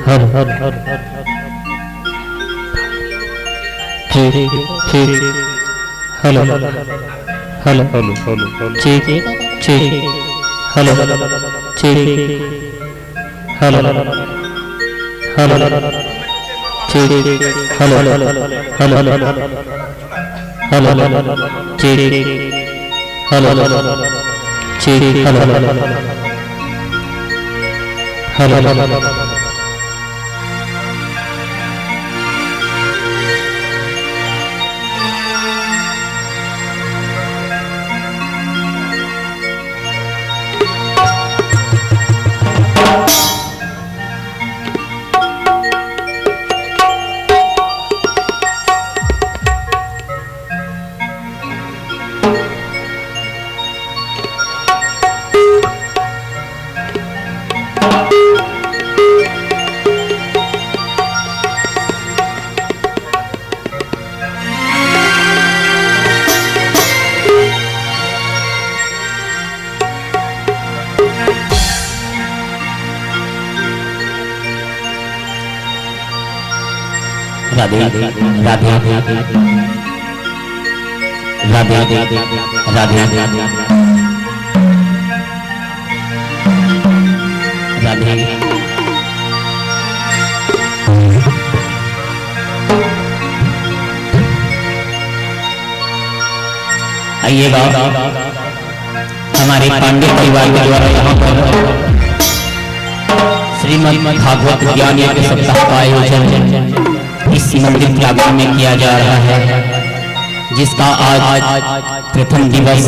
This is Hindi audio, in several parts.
हर हर हर ठीक ठीक हेलो हेलो हेलो हेलो ठीक ठीक हेलो ठीक हेलो हेलो ठीक हेलो हेलो हेलो हेलो ठीक हेलो ठीक हेलो हेलो राधे राधे राधे राधे राधे राधे आइएगा हमारे पांडे परिवार के द्वारा यहाँ पर श्रीमद् भागवत ज्ञान यज्ञ सप्ताह का आयोजन इस मंदिर प्रांगण में किया जा रहा है, जिसका आज प्रथम दिवस,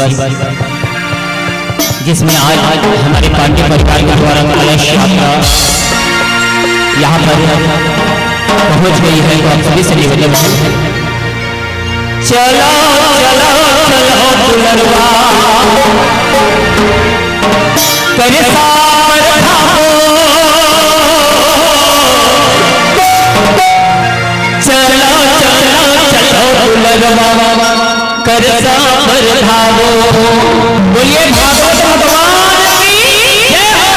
जिसमें आज हमारे पांडे परिवार के द्वारा कलश यात्रा यहाँ पर पहुँच गई है। तो आप सभी से निवेदन है, चलो चलो चलो दुलरवा करे सावर धामो, चलो चलो चलो दुलरवा करे सावर धामो। बोलिए भागवत भगवान की जय हो।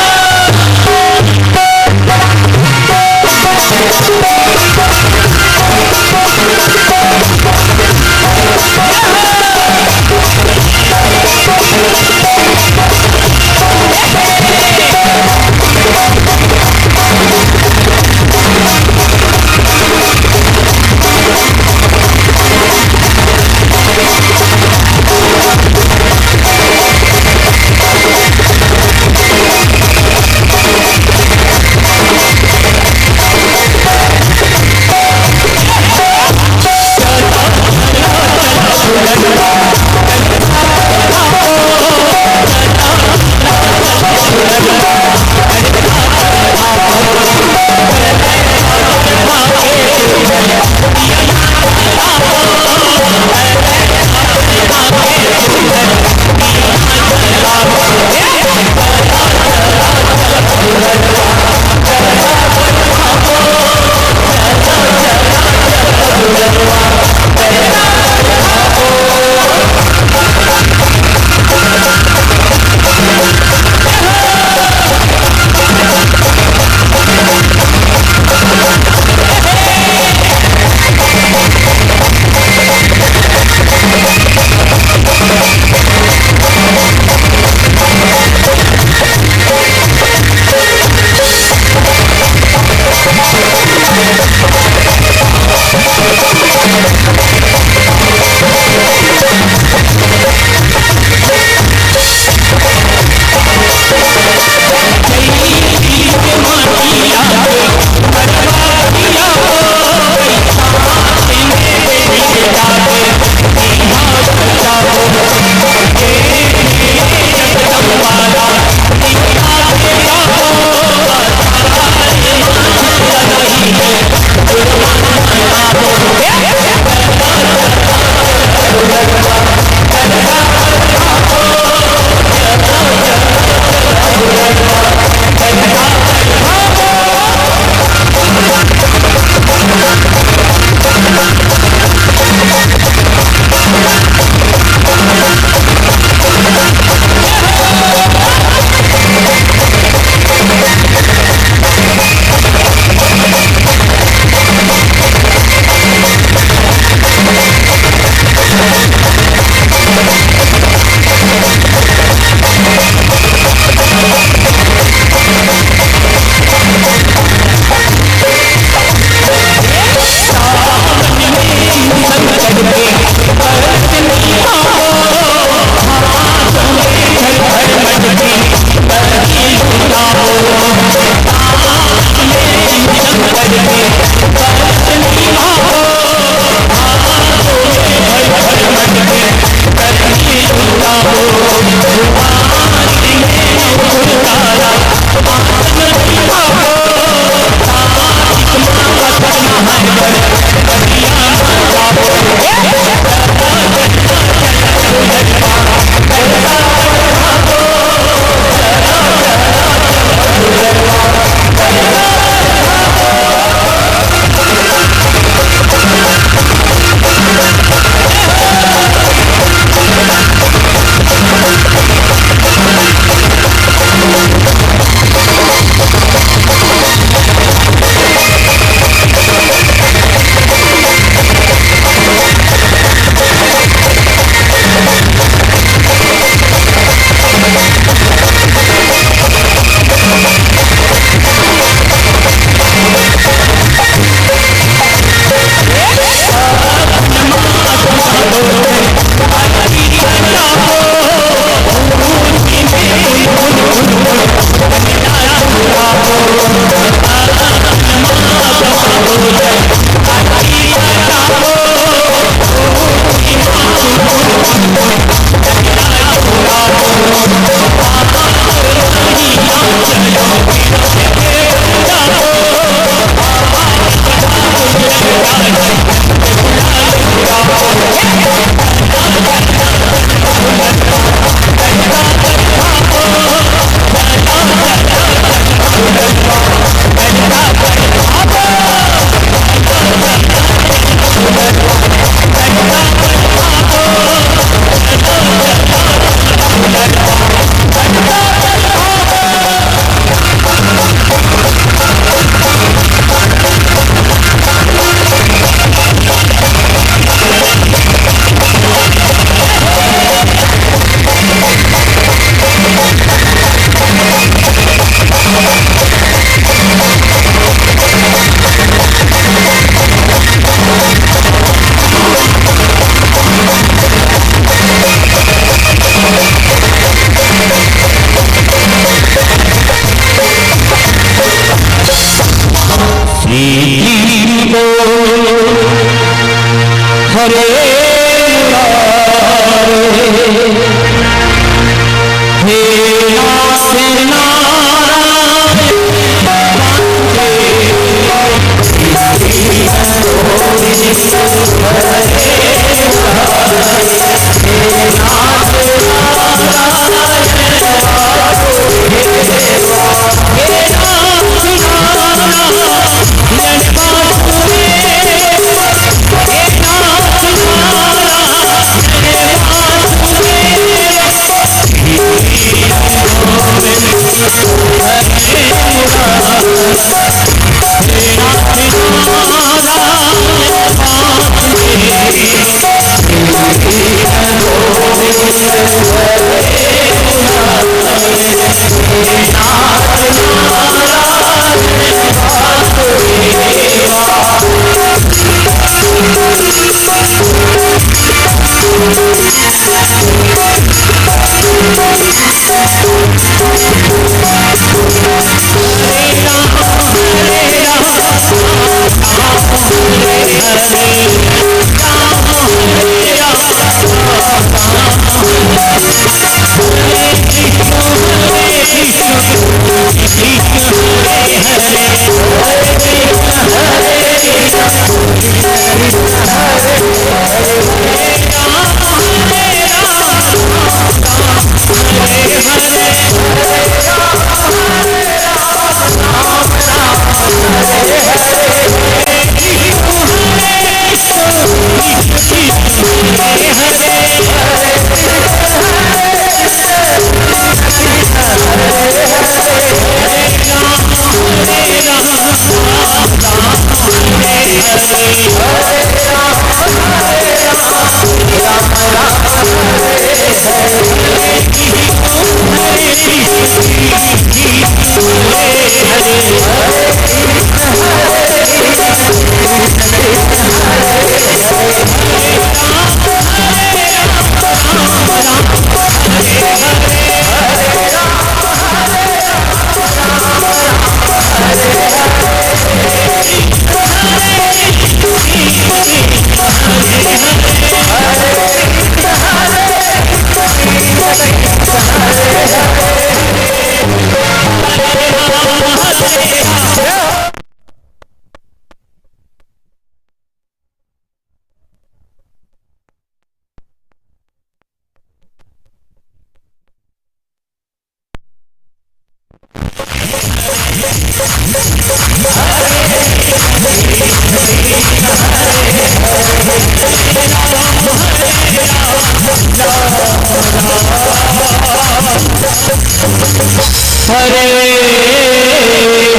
हरे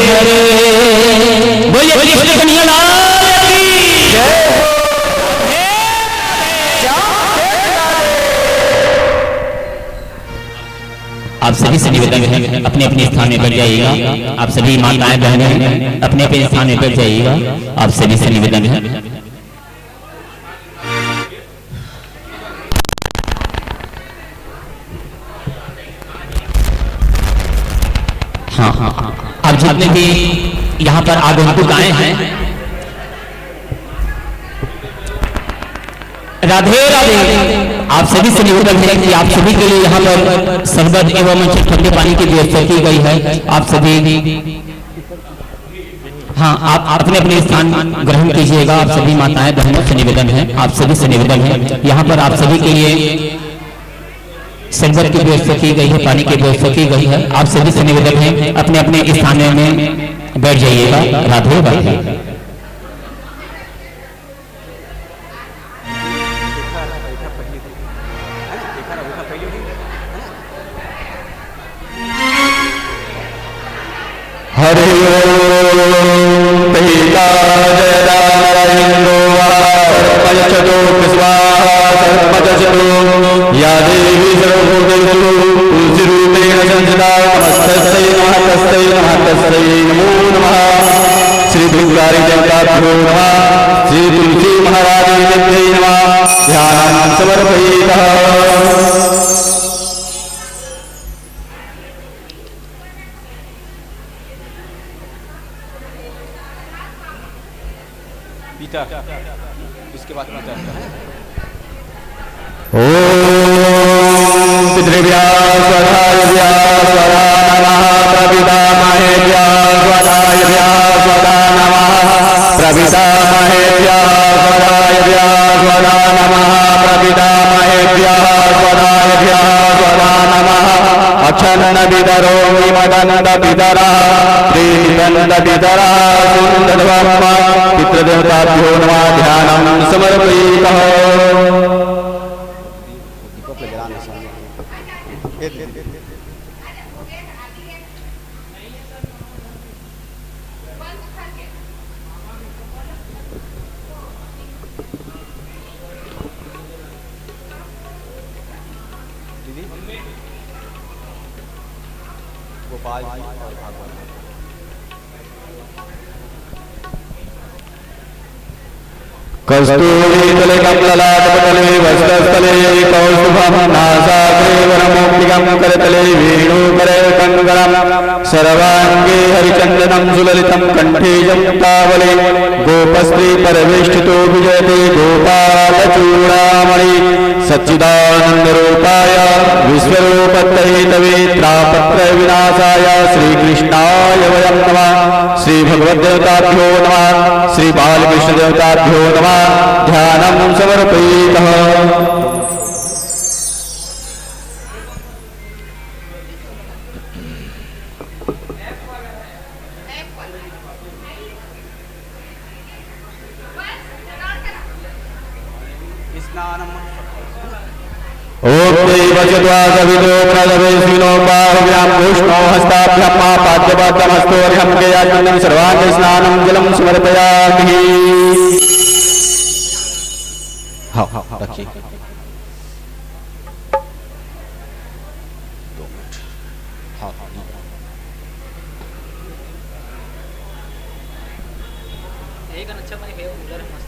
हरे बोलिए बोलिए कन्हैया लाल की जय आप सभी से निवेदन है अपने अपने स्थान में बैठ जाइएगा। आप सभी माताएं बहनें अपने अपने स्थान में बैठ जाइएगा। आप सभी से निवेदन है। हाँ हाँ हाँ आप जितने भी यहाँ पर आगंतुक आए हैं, राधे राधे। आप सभी से निवेदन है कि आप सभी के लिए यहाँ पर शरबत एवं ठंडे पानी की व्यवस्था की गई है। आप सभी हाँ आप अपने अपने स्थान ग्रहण कीजिएगा। आप सभी माताएं बहनों से निवेदन है, आप सभी से निवेदन है, यहाँ पर आप सभी के लिए शरबत की व्यवस्था की गई है, पानी की व्यवस्था की गई है। आप सभी से निवेदन है अपने अपने स्थान में बैठ जाइएगा। राधे राधे। हरि ओम पिता या देवी सर्वभूतेषु तुलसीरूपेण संस्थिता नमस्तस्यै नमः तस्यै नमः तस्यै नमो नमः। श्री दुर्गारी देवताभ्यो नमः। श्री तुलसी महाराज देव्यै नमः। ध्यानं समर्पयेतः। पीता इसके बाद पीता ओम पितृभ्याः स्वधायभ्याः स्वधा नमः। प्रपितामहेभ्याः स्वधायभ्याः स्वधा नमः। प्रपितामहेभ्याः स्वधायभ्याः स्वधा नमः। प्रपितामहेभ्याः स्वधायभ्याः स्वधा नमः। अक्षन्न पितरोमि मदन्त पितरः प्रीतन्त पितरः सुन्दरब्रह्म पितृदेवताभ्यो नमः। ध्यानं समर्पयेतः। गोपाल जी और भागवत कस्तूरीतले कमललाटपटले वस्त्रस्थले कौस्तुभं नासाग्रे वरमौक्तिकं करतले वेणुकरे कङ्गणं सर्वाङ्गे हरिचन्दनं सुललितं कण्ठे जमुक्तावले गोपस्त्री परवेष्टितो विजयते गोपालचूडामणि सच्चिदानन्दरूपाय विश्वरूपत्रये तवे त्रापत्र विनाशाय श्रीकृष्णाय वयं नमः। श्रीभगवद्देवताभ्यो नमः। श्री बालकृष्णदेवताभ्यो नमः। ध्यानं समर्पयेतः। ओम देवचत्वासविदो प्रदवेस्मिनो बाहुभ्यां कृष्णो हस्ताभ्यां पाद्यपाद्यमस्तु अर्घ्यं गयाचन्दं सर्वाङ्गे स्नानं जलं समर्पयामि। हाँ रखिए। एक अच्छा पानी भैया कूलर है मस्त।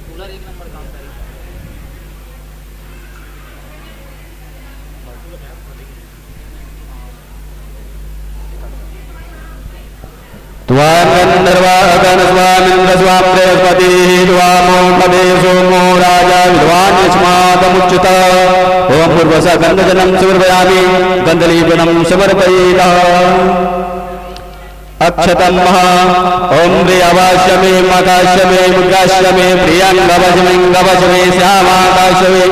कूलर एक नंबर काम करेगा। गन्धर्वागणस्वामिन्द्रस्वां बृहस्पतिः द्वामो पदे सोमो राजा विद्वान् यस्मादमुच्युत। ओम पूर्वसा गन्धजलं समर्पयामि। गन्धलीपनं समर्पयेतः। अक्षतं ओम प्रियवास्य मे मकाश्य मे मुद्राश्य मे प्रियं गवश मे श्यामाकाश्य मे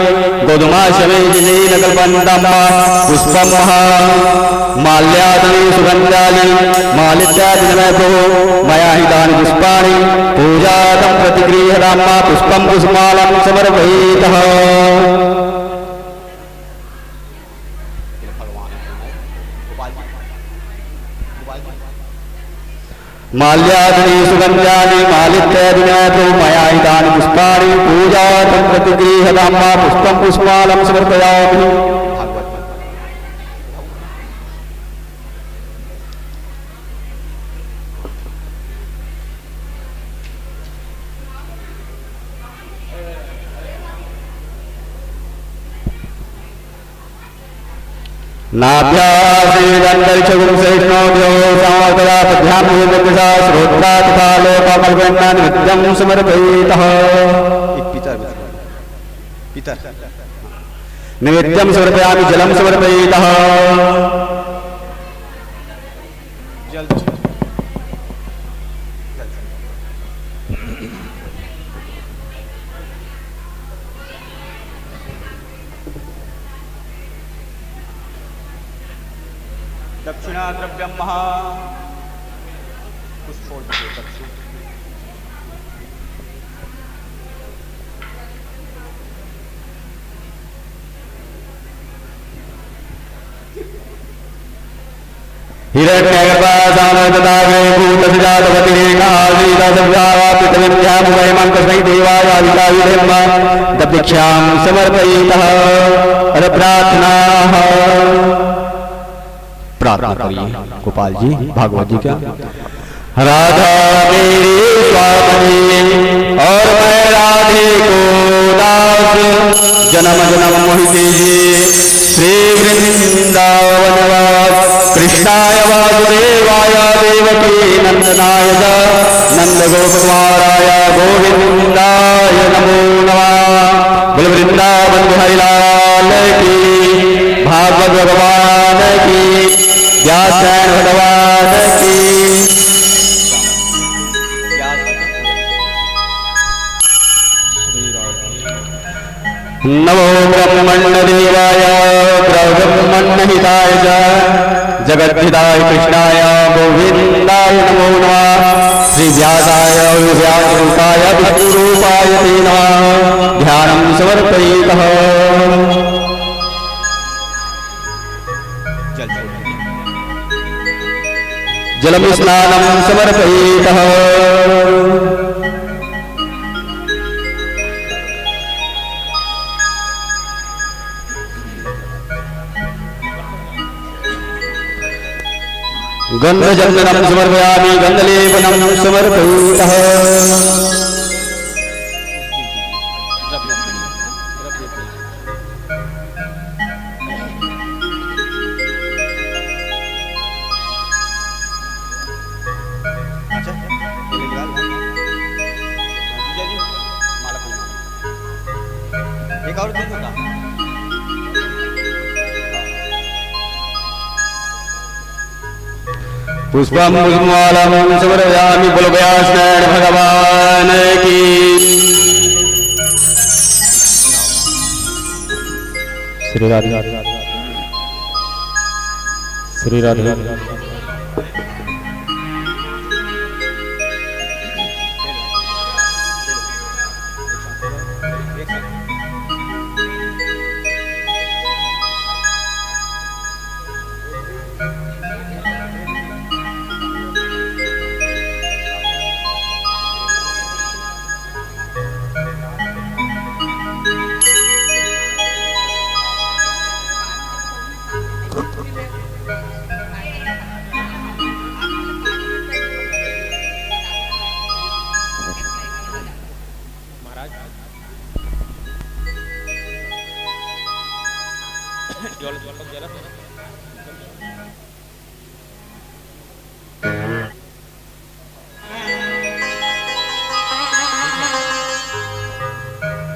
गोधुमाशमेजनीनकल्पन्तं पुष्पं माल्यादि सुगन्धानि मालित्यादिनमो मया हितानि पुष्पाणि पूजातं प्रतिगृह्यतां पुष्पं पुष्पमालं समर्पयेतः। माल्यादि सुगन्धानि मालित्यादिनमो मया हितानि पुष्पाणि पूजातं प्रतिगृह्यतां पुष्पं पुष्पमालं समर्पयामि। नाभ्यासेदन्तरिक्षगुं सहिष्णोद्यो समर्पया पद्भ्यां भूमिर्दशा श्रोत्रा तथा लोककल्पनान् नित्यं समर्पयेतः। नित्यं समर्पयामि जलं समर्पयेतः। दक्षिणा द्रव्यम महा कुछ छोड़ दीजिए दक्षिण हिरण्यगर्भासामर्तदाग्रे भूतसजातवतिरेकाश्रीदासव्यापितविद्यामुभयमं तस्मै देवाय दीक्षां समर्पयेतः। प्रार्थनाः प्रार्थना करिए गोपाल जी भागवत जी का। राधा मेरी स्वामी और मैं राधे को दास जन्म जन्म मोहि दीजिए। श्री वृंदावनवास कृष्णाय वासुदेवाय देवकी नंदनाय च नंद गोपकुमाराय गोविंदाय नमो नमः। बोल वृंदावन बिहारी लाल की, भागवत भगवान की, व्यासनारायण भगवान की। नमो ब्रह्मण्यदेवाय ब्रह्मण्यहिताय च जगद्धिताय कृष्णाय गोविन्दाय नमो नमः। श्री व्यासाय व्यासरूपाय विष्णुरूपाय ते नमः। ध्यानं समर्पयेतः। जलं स्नानं समर्पयेतः। गन्धचन्दनं समर्पयामि गन्धलेपनं समर्पयेतः। एक और दूंगा पुष्पं पुष्पमालं समर्पयामि। बोलो व्यासनारायण भगवान की। श्री राधे श्री राधे।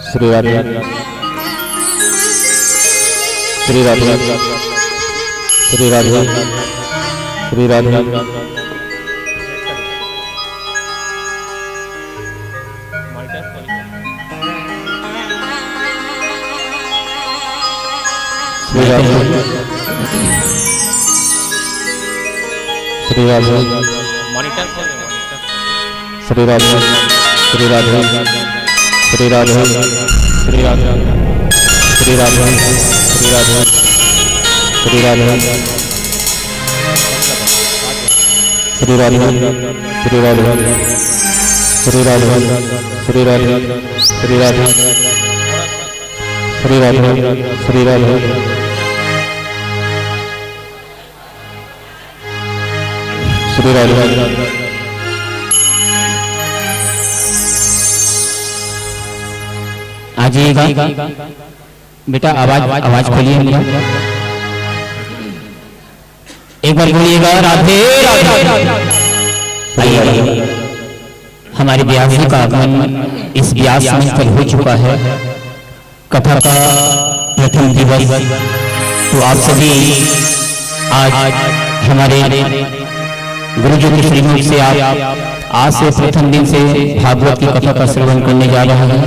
श्री राधे श्री राधे श्री राधे श्री राधे। श्री राधे श्री राधे मॉनिटर खोल दे, मॉनिटर। श्री राधे श्री राधे श्री राधे श्री राधे श्री राधे श्री राधे श्री राधे श्री राधे श्री राधे श्री राधे श्री राधे श्री राधे श्री राधे श्री राधे श्री राधे आ जाइएगा बेटा, आवाज खोलिए मेरा। एक बार बोलिएगा राधे राधे। आइए, हमारे व्यास जी का आगमन इस व्यास मंच पर हो चुका है। कथा का प्रथम दिवस, तो आप सभी आज हमारे गुरु जी के श्रीमुख से आप आज से प्रथम दिन से भागवत की कथा का श्रवण करने जा रहे हैं।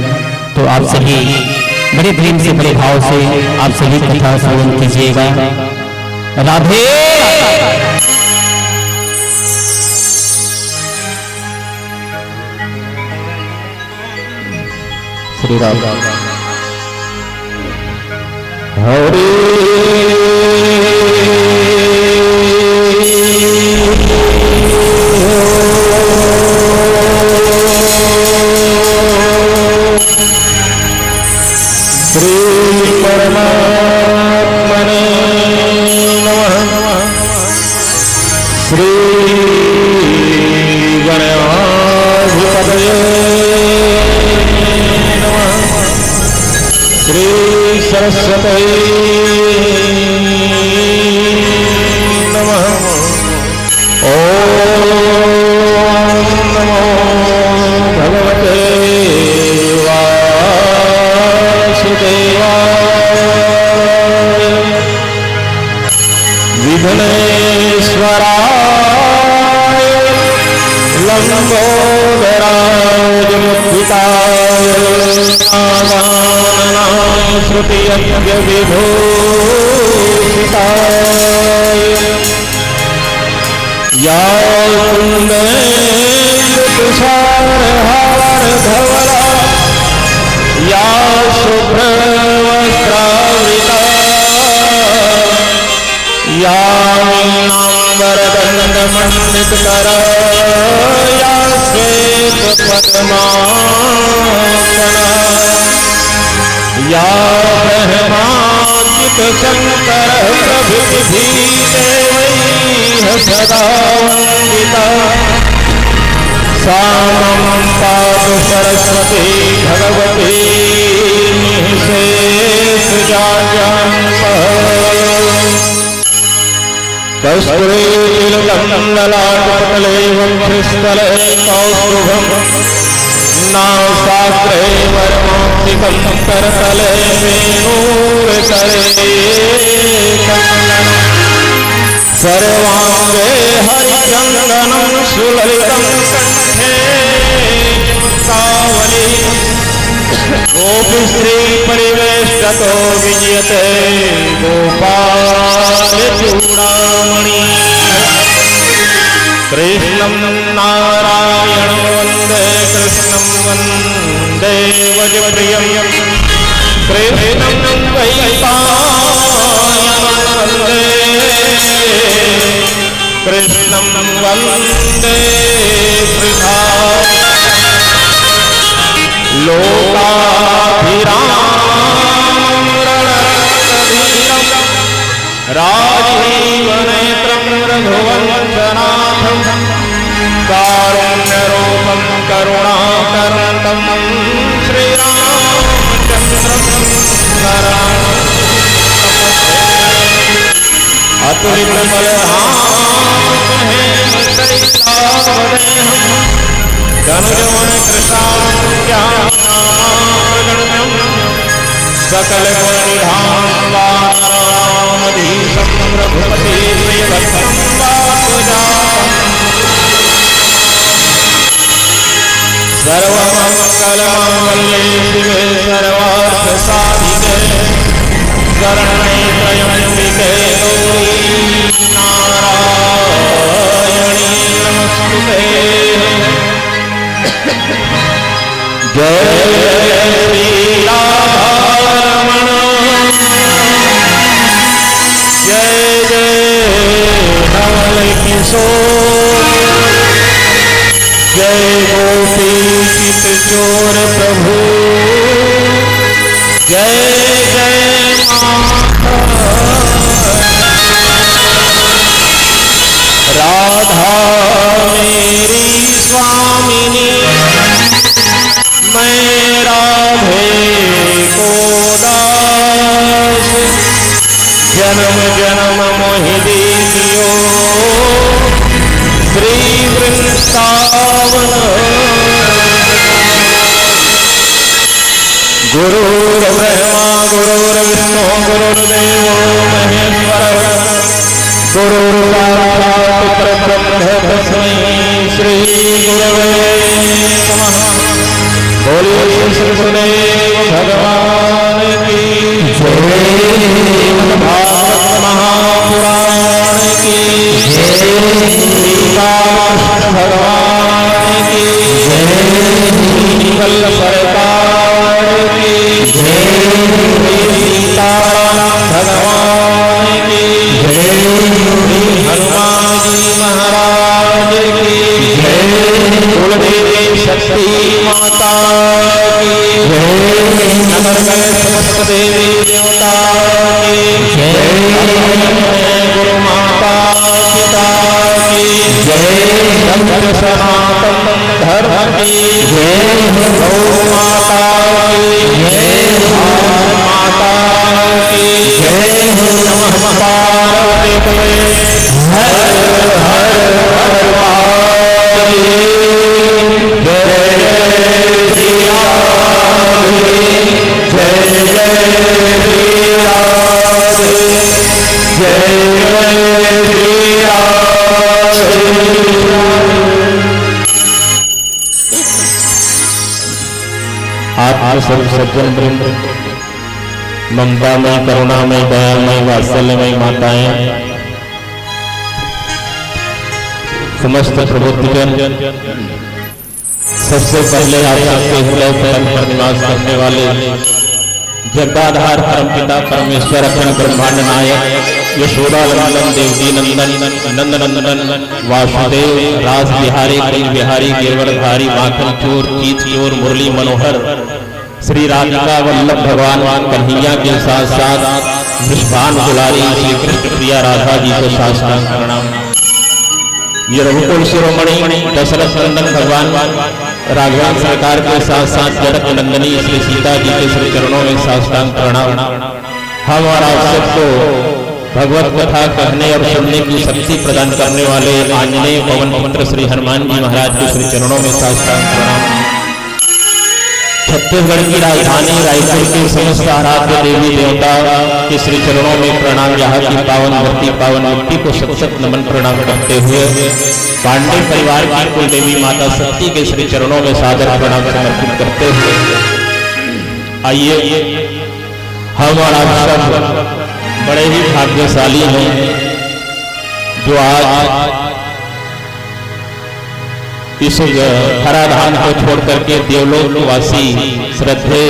तो आप सभी बड़े प्रेम से, बड़े भाव से आप सभी कथा श्रवण कीजिएगा। राधे श्री राम हरे परमात्मने नमः। श्री गणाधिपतये नमः। श्री सरस्वती नमः। ओम नमो भगवते विघ्नेश्वराय लंबोदराय मुक्तिकाय नागाननाय श्रुतियज्ञ विभूषिताय या कुन्देन्दु तुषारहार धवला या शुभ्रवस्त्रावृता या मीनाम्बरदण्डमण्डितकरा या श्वेतपद्मासना या ब्रह्माच्युतशङ्करः प्रभृतिभिः सदा वन्दिता सा मम पातु सरस्वती भगवती कस्तूरीतिलकमलाटपटले वक्षस्थले कौस्तुभम् नासाग्रे वरमाप्तिकं करतले वेणुरकरे कमलम् सर्वाङ्गे हरिचन्दनं सुललितं कण्ठे कावली गोपीश्री परिवेष्टतो विजयते गोपालचूडामणि कृष्णं नारायणं वन्दे कृष्णं वन्दे वज्रप्रियं कृष्णं द्वैपायनं वन्दे कृष्णं वन्दे वृथा लोकाभिरामरणधीरं राजीवनेत्रं रघुवंशनाथं कारुण्यरूपं करुणाकरं श्रीरामचन्द्रं अतुलितबलधामहेमशैलावदेहं धनुजवन कृशानुज्ञानार्गण्यं सकलगुणनिधानं वानरामधीशं रघुपति प्रियभक्तं वासुजातं सर्वमङ्गलमाङ्गल्ये शिवे सर्वार्थसाधिके शरण्ये त्र्यंबके गौरी नारायणी नमस्तुते। जय श्री राधारमण जय जय नवल किशोर जय गोपी चित चोर प्रभु जय जय राधा मेरी स्वामिनी मैं राधे को दास जन्म जन्म मोहि देखियो श्री वृंदावन। गुरुर्ब्रह्मा गुरुर्विष्णु गुरुर्देवो महेश्वरः गुरुर्साक्षात् परब्रह्म तस्मै श्री गुरवे नमः। बोलिए श्री गुरुदेव भगवान की जय। भागवत महापुराण की जय। भगवान की जय। मंगल सरकार की जय। सीताराम भगवान की जय। हनुमान जी महाराज की जय। कुलदेवी शक्ति माता की जय। नगर में समस्त देवी देवता की जय। गुरु माता पिता की जय। सनातन धर्म की जय। गौ माता की जय। माता की जय। नमः पार्वती हर हर हर महादेव। जय श्री राम जय जय श्री राम जय श्री राम। आप सब सज्जन वृंद, ममतामय करुणामय दयामय वात्सल्यमय माताएं, समस्त प्रबुद्धजन, सबसे पहले आप सबके हृदय पर निवास करने वाले जगदाधार परमपिता परमेश्वर अखंड ब्रह्मांड नायक यशोदा नंदन देवकी नंदन नंदनंदन वासुदेव रास बिहारी कृष्ण बिहारी गिरवरधारी माखन चोर चीत चोर मुरली मनोहर श्री राधिका वल्लभ भगवान कन्हैया के साथ साथ विश्वान दुलारी श्री कृष्ण प्रिया राधा जी को साष्टांग प्रणाम। ये रघुकुल शिरोमणि दशरथ नंदन भगवान राघवन सरकार के साथ साथ जनक नंदनी श्री सीता जी के श्री चरणों में साष्टांग प्रणाम। हम और आप सबको भगवत कथा कहने और सुनने की शक्ति प्रदान करने वाले आंजनेय पवन पुत्र श्री हनुमान जी महाराज के श्री चरणों में साष्टांग प्रणाम। छत्तीसगढ़ की राजधानी रायपुर के समस्त आराध्य देवी देवता के श्री चरणों में प्रणाम। यहाँ की पावन धरती पावन मिट्टी को शत शत नमन प्रणाम करते हुए पांडे परिवार की कुल देवी माता शक्ति के श्री चरणों में सादर प्रणाम समर्पित करते हुए आइए हम और आप सब बड़े ही भाग्यशाली हैं जो आज इस धराधाम को छोड़ करके देवलोक वासी श्रद्धे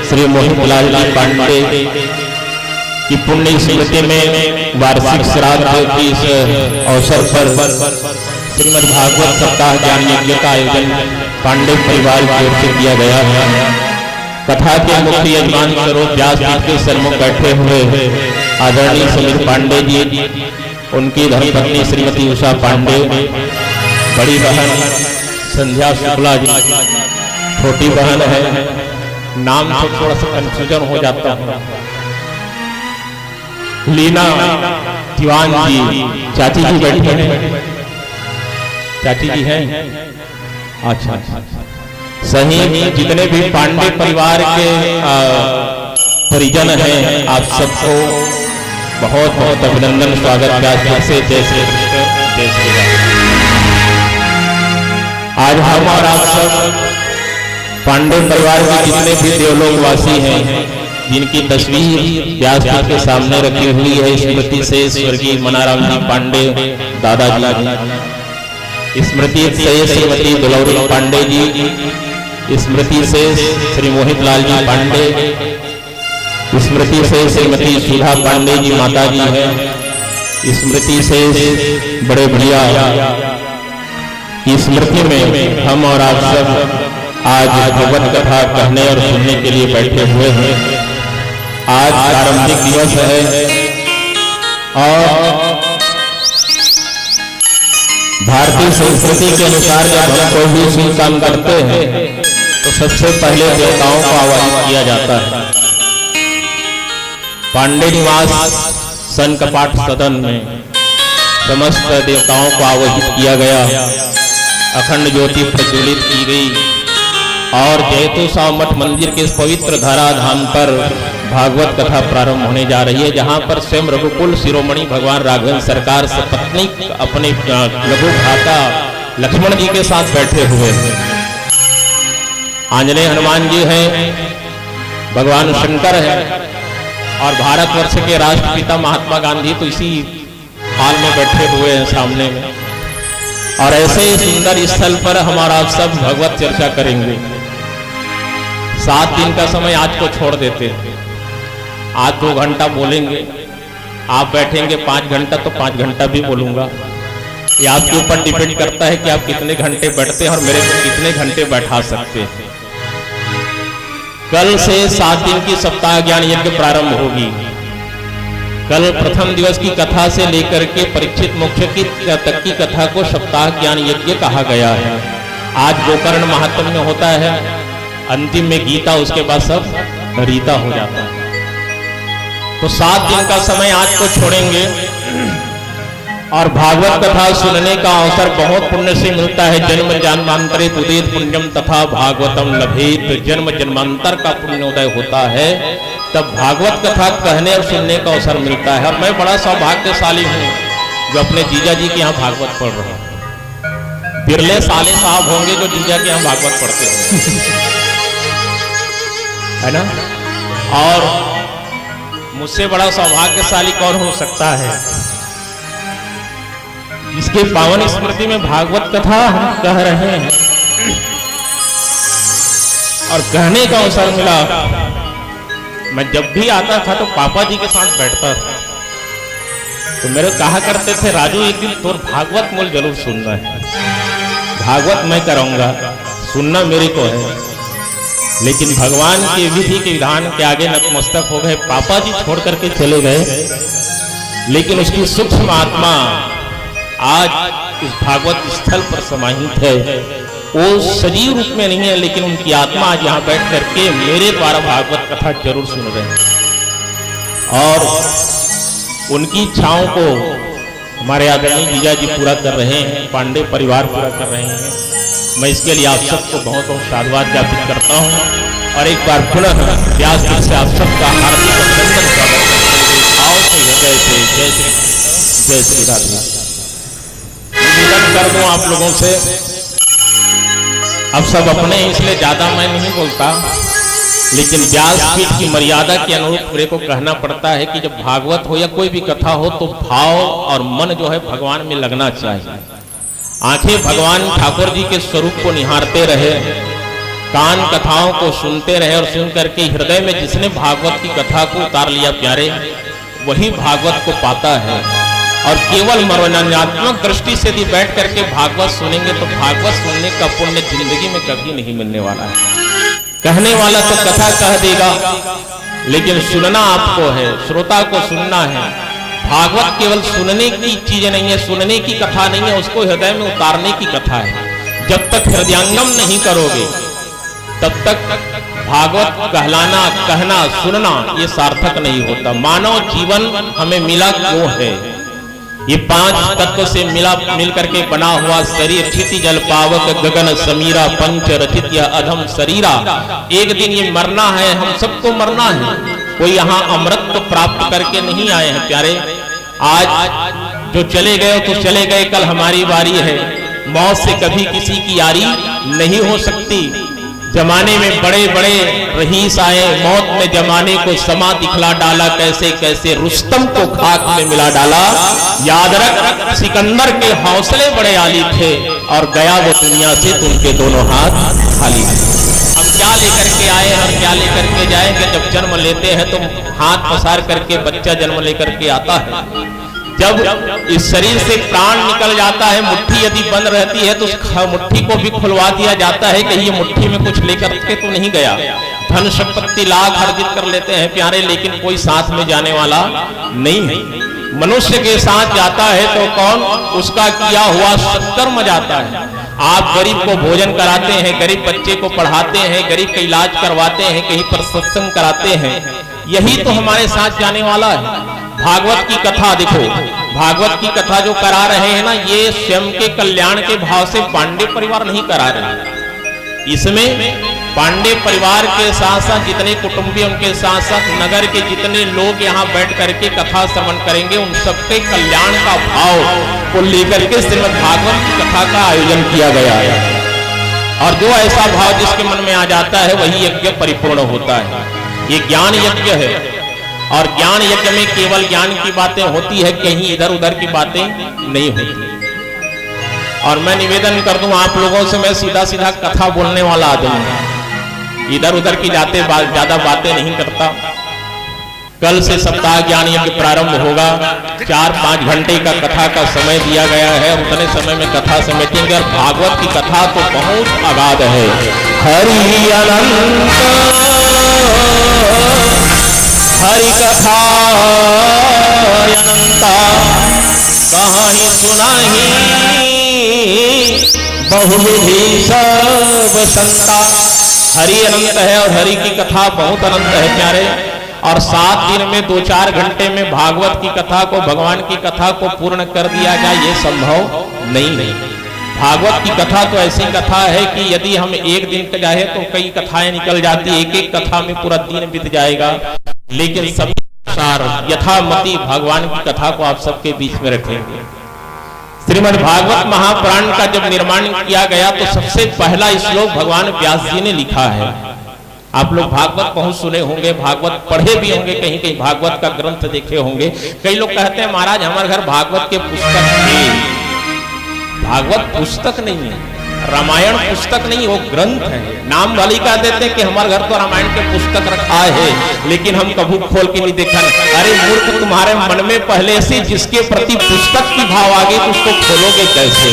श्री मोहितलाल जी पांडे की पुण्य स्मृति में वार्षिक श्राद्ध की इस अवसर पर श्रीमद् भागवत सप्ताह ज्ञान यज्ञ का आयोजन पांडे परिवार की ओर से किया गया है। कथा के मुख्य यजमान स्वरूप व्यास जी के सन्मुख बैठे हुए आदरणीय समीर पांडे जी, उनकी धर्मपत्नी श्रीमती उषा पांडे, बड़ी बहन संध्या शुक्ला जी, छोटी बहन है, नाम से थोड़ा सा कंफ्यूजन हो जाता है, लीना दीवान जी, चाची जी बैठी हैं, चाची जी हैं। अच्छा सही, जितने भी पांडे परिवार के परिजन हैं आप सबको बहुत बहुत अभिनंदन, स्वागत व्यास से। जय श्री कृष्ण, जय श्री राम। आज हम और आप सब पांडे परिवार के जितने भी देवलोक वासी हैं जिनकी तस्वीर व्यासपीठ के सामने रखी हुई है, स्मृति से स्वर्गीय मनाराम जी पांडे दादाजी, स्मृति से श्रीमती दुलौरी पांडे जी, स्मृति से श्री मोहित लाल जी पांडे, स्मृति से श्रीमती सुधा पांडे जी माता जी है, स्मृति से बड़े भैया की स्मृति में हम और आप सब आज भगवत कथा कहने और सुनने के लिए बैठे हुए हैं। आज प्रारंभिक दिवस है और भारतीय संस्कृति के अनुसार जब हम कोई भी शुभ काम करते हैं तो सबसे पहले देवताओं को आवाहित किया जाता है। पांडे निवास सन कपाट सदन में समस्त देवताओं को आवाहित किया गया, अखंड ज्योति प्रज्वलित की गई और जैतूसा मठ मंदिर के इस पवित्र धराधाम पर भागवत कथा प्रारंभ होने जा रही है, जहां पर स्वयं रघुकुल शिरोमणि भगवान राघवेंद्र सरकार सपत्नी अपने लघु भ्राता लक्ष्मण जी के साथ बैठे हुए हैं। आंजनेय हनुमान जी हैं, भगवान शंकर है और भारतवर्ष के राष्ट्रपिता महात्मा गांधी तो इसी हाल में बैठे हुए हैं सामने में। और ऐसे सुंदर स्थल पर हमारा सब भगवत चर्चा करेंगे। 7 दिन का समय आज को छोड़ देते हैं, आज 2 घंटा बोलेंगे, आप बैठेंगे 5 घंटा तो 5 घंटा भी बोलूंगा। ये आपके ऊपर डिपेंड करता है कि आप कितने घंटे बैठते हैं और मेरे को कितने घंटे बैठा सकते हैं। कल से 7 दिन की सप्ताह ज्ञान यज्ञ प्रारंभ होगी। कल प्रथम दिवस की कथा से लेकर के परीक्षित मोक्ष की तक की कथा को सप्ताह ज्ञान यज्ञ कहा गया है। आज गोकर्ण महात्म्य होता है, अंतिम में गीता, उसके बाद सब रीता हो जाता है। तो 7 दिन का समय आज को छोड़ेंगे और भागवत कथा सुनने का अवसर बहुत पुण्य से मिलता है। जन्म जन्मांतरे उदित पुण्यम तथा भागवतम लभेत, जन्म जन्मांतर का पुण्योदय होता है तब भागवत कथा कहने और सुनने का अवसर मिलता है। और मैं बड़ा सौभाग्यशाली हूँ जो अपने जीजा जी के यहाँ भागवत पढ़ रहा हूँ। बिरले साले साहब होंगे जो जीजा के यहाँ भागवत पढ़ते होंगे, है ना। और मुझसे बड़ा सौभाग्यशाली कौन हो सकता है जिसके पावन स्मृति में भागवत कथा हम कह रहे हैं और कहने का अवसर मिला। मैं जब भी आता था तो पापा जी के साथ बैठता था, तो मेरे कहा करते थे, राजू एक दिन तोर भागवत मूल जरूर सुनना है। भागवत मैं कराऊंगा, सुनना मेरे को है, लेकिन भगवान के विधि के विधान के आगे नतमस्तक हो गए। पापा जी छोड़ करके चले गए, लेकिन उसकी सूक्ष्म आत्मा आज इस भागवत स्थल पर समाहित है। वो सजीव रूप में नहीं है, लेकिन उनकी आत्मा आज यहाँ बैठ करके मेरे द्वारा भागवत कथा जरूर सुन रहे हैं और उनकी इच्छाओं को हमारे आदरणीय जीजा जी पूरा कर रहे हैं, पांडे परिवार पूरा कर रहे हैं। मैं इसके लिए आप सबको बहुत बहुत साधुवाद ज्ञापित करता हूँ और एक बार पुनः व्यास से आप सबका हार्दिक अभिनंदन स्वागत जय श्री राधे। निवेदन कर दूं आप लोगों से, अब सब अपने इसलिए ज्यादा मैं नहीं बोलता, लेकिन व्यासपीठ की मर्यादा के अनुरूप मेरे को कहना पड़ता है कि जब भागवत हो या कोई भी कथा हो तो भाव और मन जो है भगवान में लगना चाहिए। आंखें भगवान ठाकुर जी के स्वरूप को निहारते रहे, कान कथाओं को सुनते रहे और सुन करके हृदय में जिसने भागवत की कथा को उतार लिया प्यारे, वही भागवत को पाता है। और केवल मनोरंजनात्मक दृष्टि से यदि बैठ करके भागवत सुनेंगे तो भागवत सुनने का पुण्य जिंदगी में कभी नहीं मिलने वाला है। कहने वाला तो कथा कह देगा, लेकिन सुनना आपको है, श्रोता को सुनना है। भागवत केवल सुनने की चीज नहीं है, सुनने की कथा नहीं है, उसको हृदय में उतारने की कथा है। जब तक हृदयांगम नहीं करोगे तब तक भागवत कहलाना, कहना, सुनना ये सार्थक नहीं होता। मानव जीवन हमें मिला क्यों है? ये 5 तत्व से मिल करके बना हुआ शरीर, क्षिति जल पावक गगन समीरा, पंच रचित या अधम शरीरा। एक दिन ये मरना है, हम सबको मरना है। कोई यहाँ अमृत तो प्राप्त करके नहीं आए हैं प्यारे। आज जो चले गए तो चले गए, कल हमारी बारी है। मौत से कभी किसी की यारी नहीं हो सकती। जमाने में बड़े बड़े रईस आए, मौत ने जमाने को समा दिखला डाला, कैसे कैसे रुस्तम को खाक में मिला डाला। याद रख सिकंदर के हौसले बड़े आली थे और गया वो दुनिया से तो उनके दोनों हाथ खाली थे। हम क्या लेकर के आए, हम क्या लेकर के जाए कि जब जन्म लेते हैं तो हाथ पसार करके बच्चा जन्म लेकर के आता है। जब इस शरीर से प्राण निकल जाता है, मुट्ठी यदि बंद रहती है तो उस मुट्ठी को भी खुलवा दिया जाता है कि ये मुट्ठी में कुछ लेकर के तो नहीं गया। धन संपत्ति लाख अर्जित कर लेते हैं प्यारे, लेकिन कोई साथ में जाने वाला नहीं है। मनुष्य के साथ जाता है तो कौन? उसका किया हुआ सत्कर्म जाता है। आप गरीब को भोजन कराते हैं, गरीब बच्चे को पढ़ाते हैं, गरीब का इलाज करवाते हैं, कहीं पर सत्संग कराते हैं, यही तो हमारे साथ जाने वाला है। भागवत की कथा देखो, भागवत की कथा जो करा रहे हैं ना, ये स्वयं के कल्याण के भाव से पांडे परिवार नहीं करा रहे। इसमें पांडे परिवार के साथ साथ जितने कुटुंबी, उनके साथ साथ नगर के जितने लोग यहाँ बैठ करके कथा श्रवण करेंगे, उन सबके कल्याण का भाव को लेकर के श्रीमद् भागवत की कथा का आयोजन किया गया है। और जो ऐसा भाव जिसके मन में आ जाता है वही यज्ञ परिपूर्ण होता है। ये ज्ञान यज्ञ है और ज्ञान यज्ञ में केवल ज्ञान की बातें होती है, कहीं इधर उधर की बातें नहीं होती। और मैं निवेदन कर दूं आप लोगों से, मैं सीधा सीधा कथा बोलने वाला आदमी, इधर उधर की ज्यादा बातें नहीं करता। कल से सप्ताह ज्ञान यज्ञ प्रारंभ होगा। 4-5 घंटे का कथा का समय दिया गया है, उतने समय में कथा समेटेंगे। और भागवत की कथा तो बहुत अगाध है। हरि अनंत हरि कथा अनंता कहीं सुनाही बहुविधि सब संता। हरि अनंत है और हरि की कथा बहुत अनंत है प्यारे। और 7 दिन में 2-4 घंटे में भागवत की कथा को, भगवान की कथा को पूर्ण कर दिया जाए, ये संभव नहीं। भागवत की कथा तो ऐसी कथा है कि यदि हम एक दिन का जाए तो कई कथाएं निकल जाती, एक एक कथा में पूरा दिन बीत जाएगा। लेकिन सभी यथामति भगवान की कथा को आप सबके बीच में रखेंगे। श्रीमद् भागवत महापुराण का जब निर्माण किया गया तो सबसे पहला श्लोक भगवान व्यास जी ने लिखा है। आप लोग भागवत बहुत सुने होंगे, भागवत पढ़े भी होंगे, कहीं कहीं भागवत का ग्रंथ देखे होंगे। कई लोग कहते हैं महाराज हमारे घर भागवत के पुस्तक है। भागवत पुस्तक नहीं है, रामायण पुस्तक नहीं, वो ग्रंथ है। नाम वाली कह देते हैं कि हमारे घर तो रामायण के पुस्तक रखा है, लेकिन हम कभी खोल के नहीं देखा। अरे मूर्ख, तुम्हारे मन में पहले से जिसके प्रति पुस्तक की भाव आ गई तो उसको खोलोगे कैसे?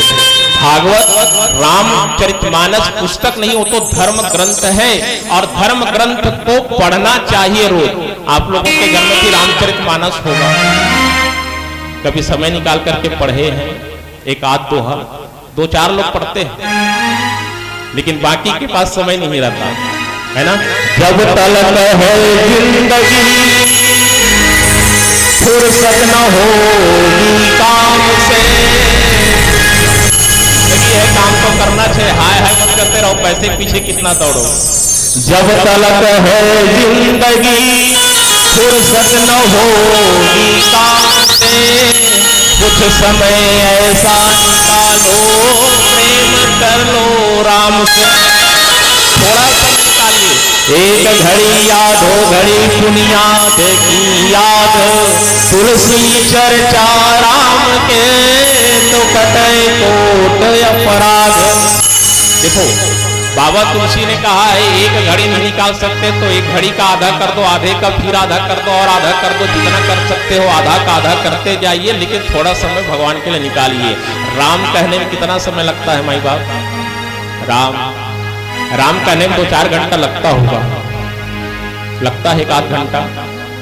भागवत रामचरितमानस पुस्तक नहीं, वो तो धर्म ग्रंथ है और धर्म ग्रंथ को पढ़ना चाहिए रोज। आप लोगों के घर में भी रामचरितमानस होगा, कभी समय निकाल करके पढ़े हैं? एक आध दोहा 2-4 लोग पढ़ते हैं, लेकिन बाकी के पास समय नहीं रहता है ना। जब तलक है जिंदगी फुर्सत न होगी काम से। है काम तो करना चाहिए, हाय हाय मत करते रहो, पैसे के पीछे कितना दौड़ो। जब तलक है जिंदगी फुर्सत न होगी काम से, कुछ समय ऐसा निकालो प्रेम कर लो राम से। थोड़ा समय निकालिए, एक घड़ी याद हो घड़ी बुनियाद की याद, तुलसी चर्चा राम के तो कटे कोट अपराध। देखो बाबा तुलसी ने कहा है एक घड़ी नहीं निकाल सकते तो एक घड़ी का आधा कर दो, आधे का फिर आधा कर दो और आधा कर दो, जितना कर सकते हो आधा का आधा करते जाइए, लेकिन थोड़ा समय भगवान के लिए निकालिए। राम कहने में कितना समय लगता है माई बाप? राम कहने में 2-4 घंटा लगता होगा, लगता है 1 आध घंटा।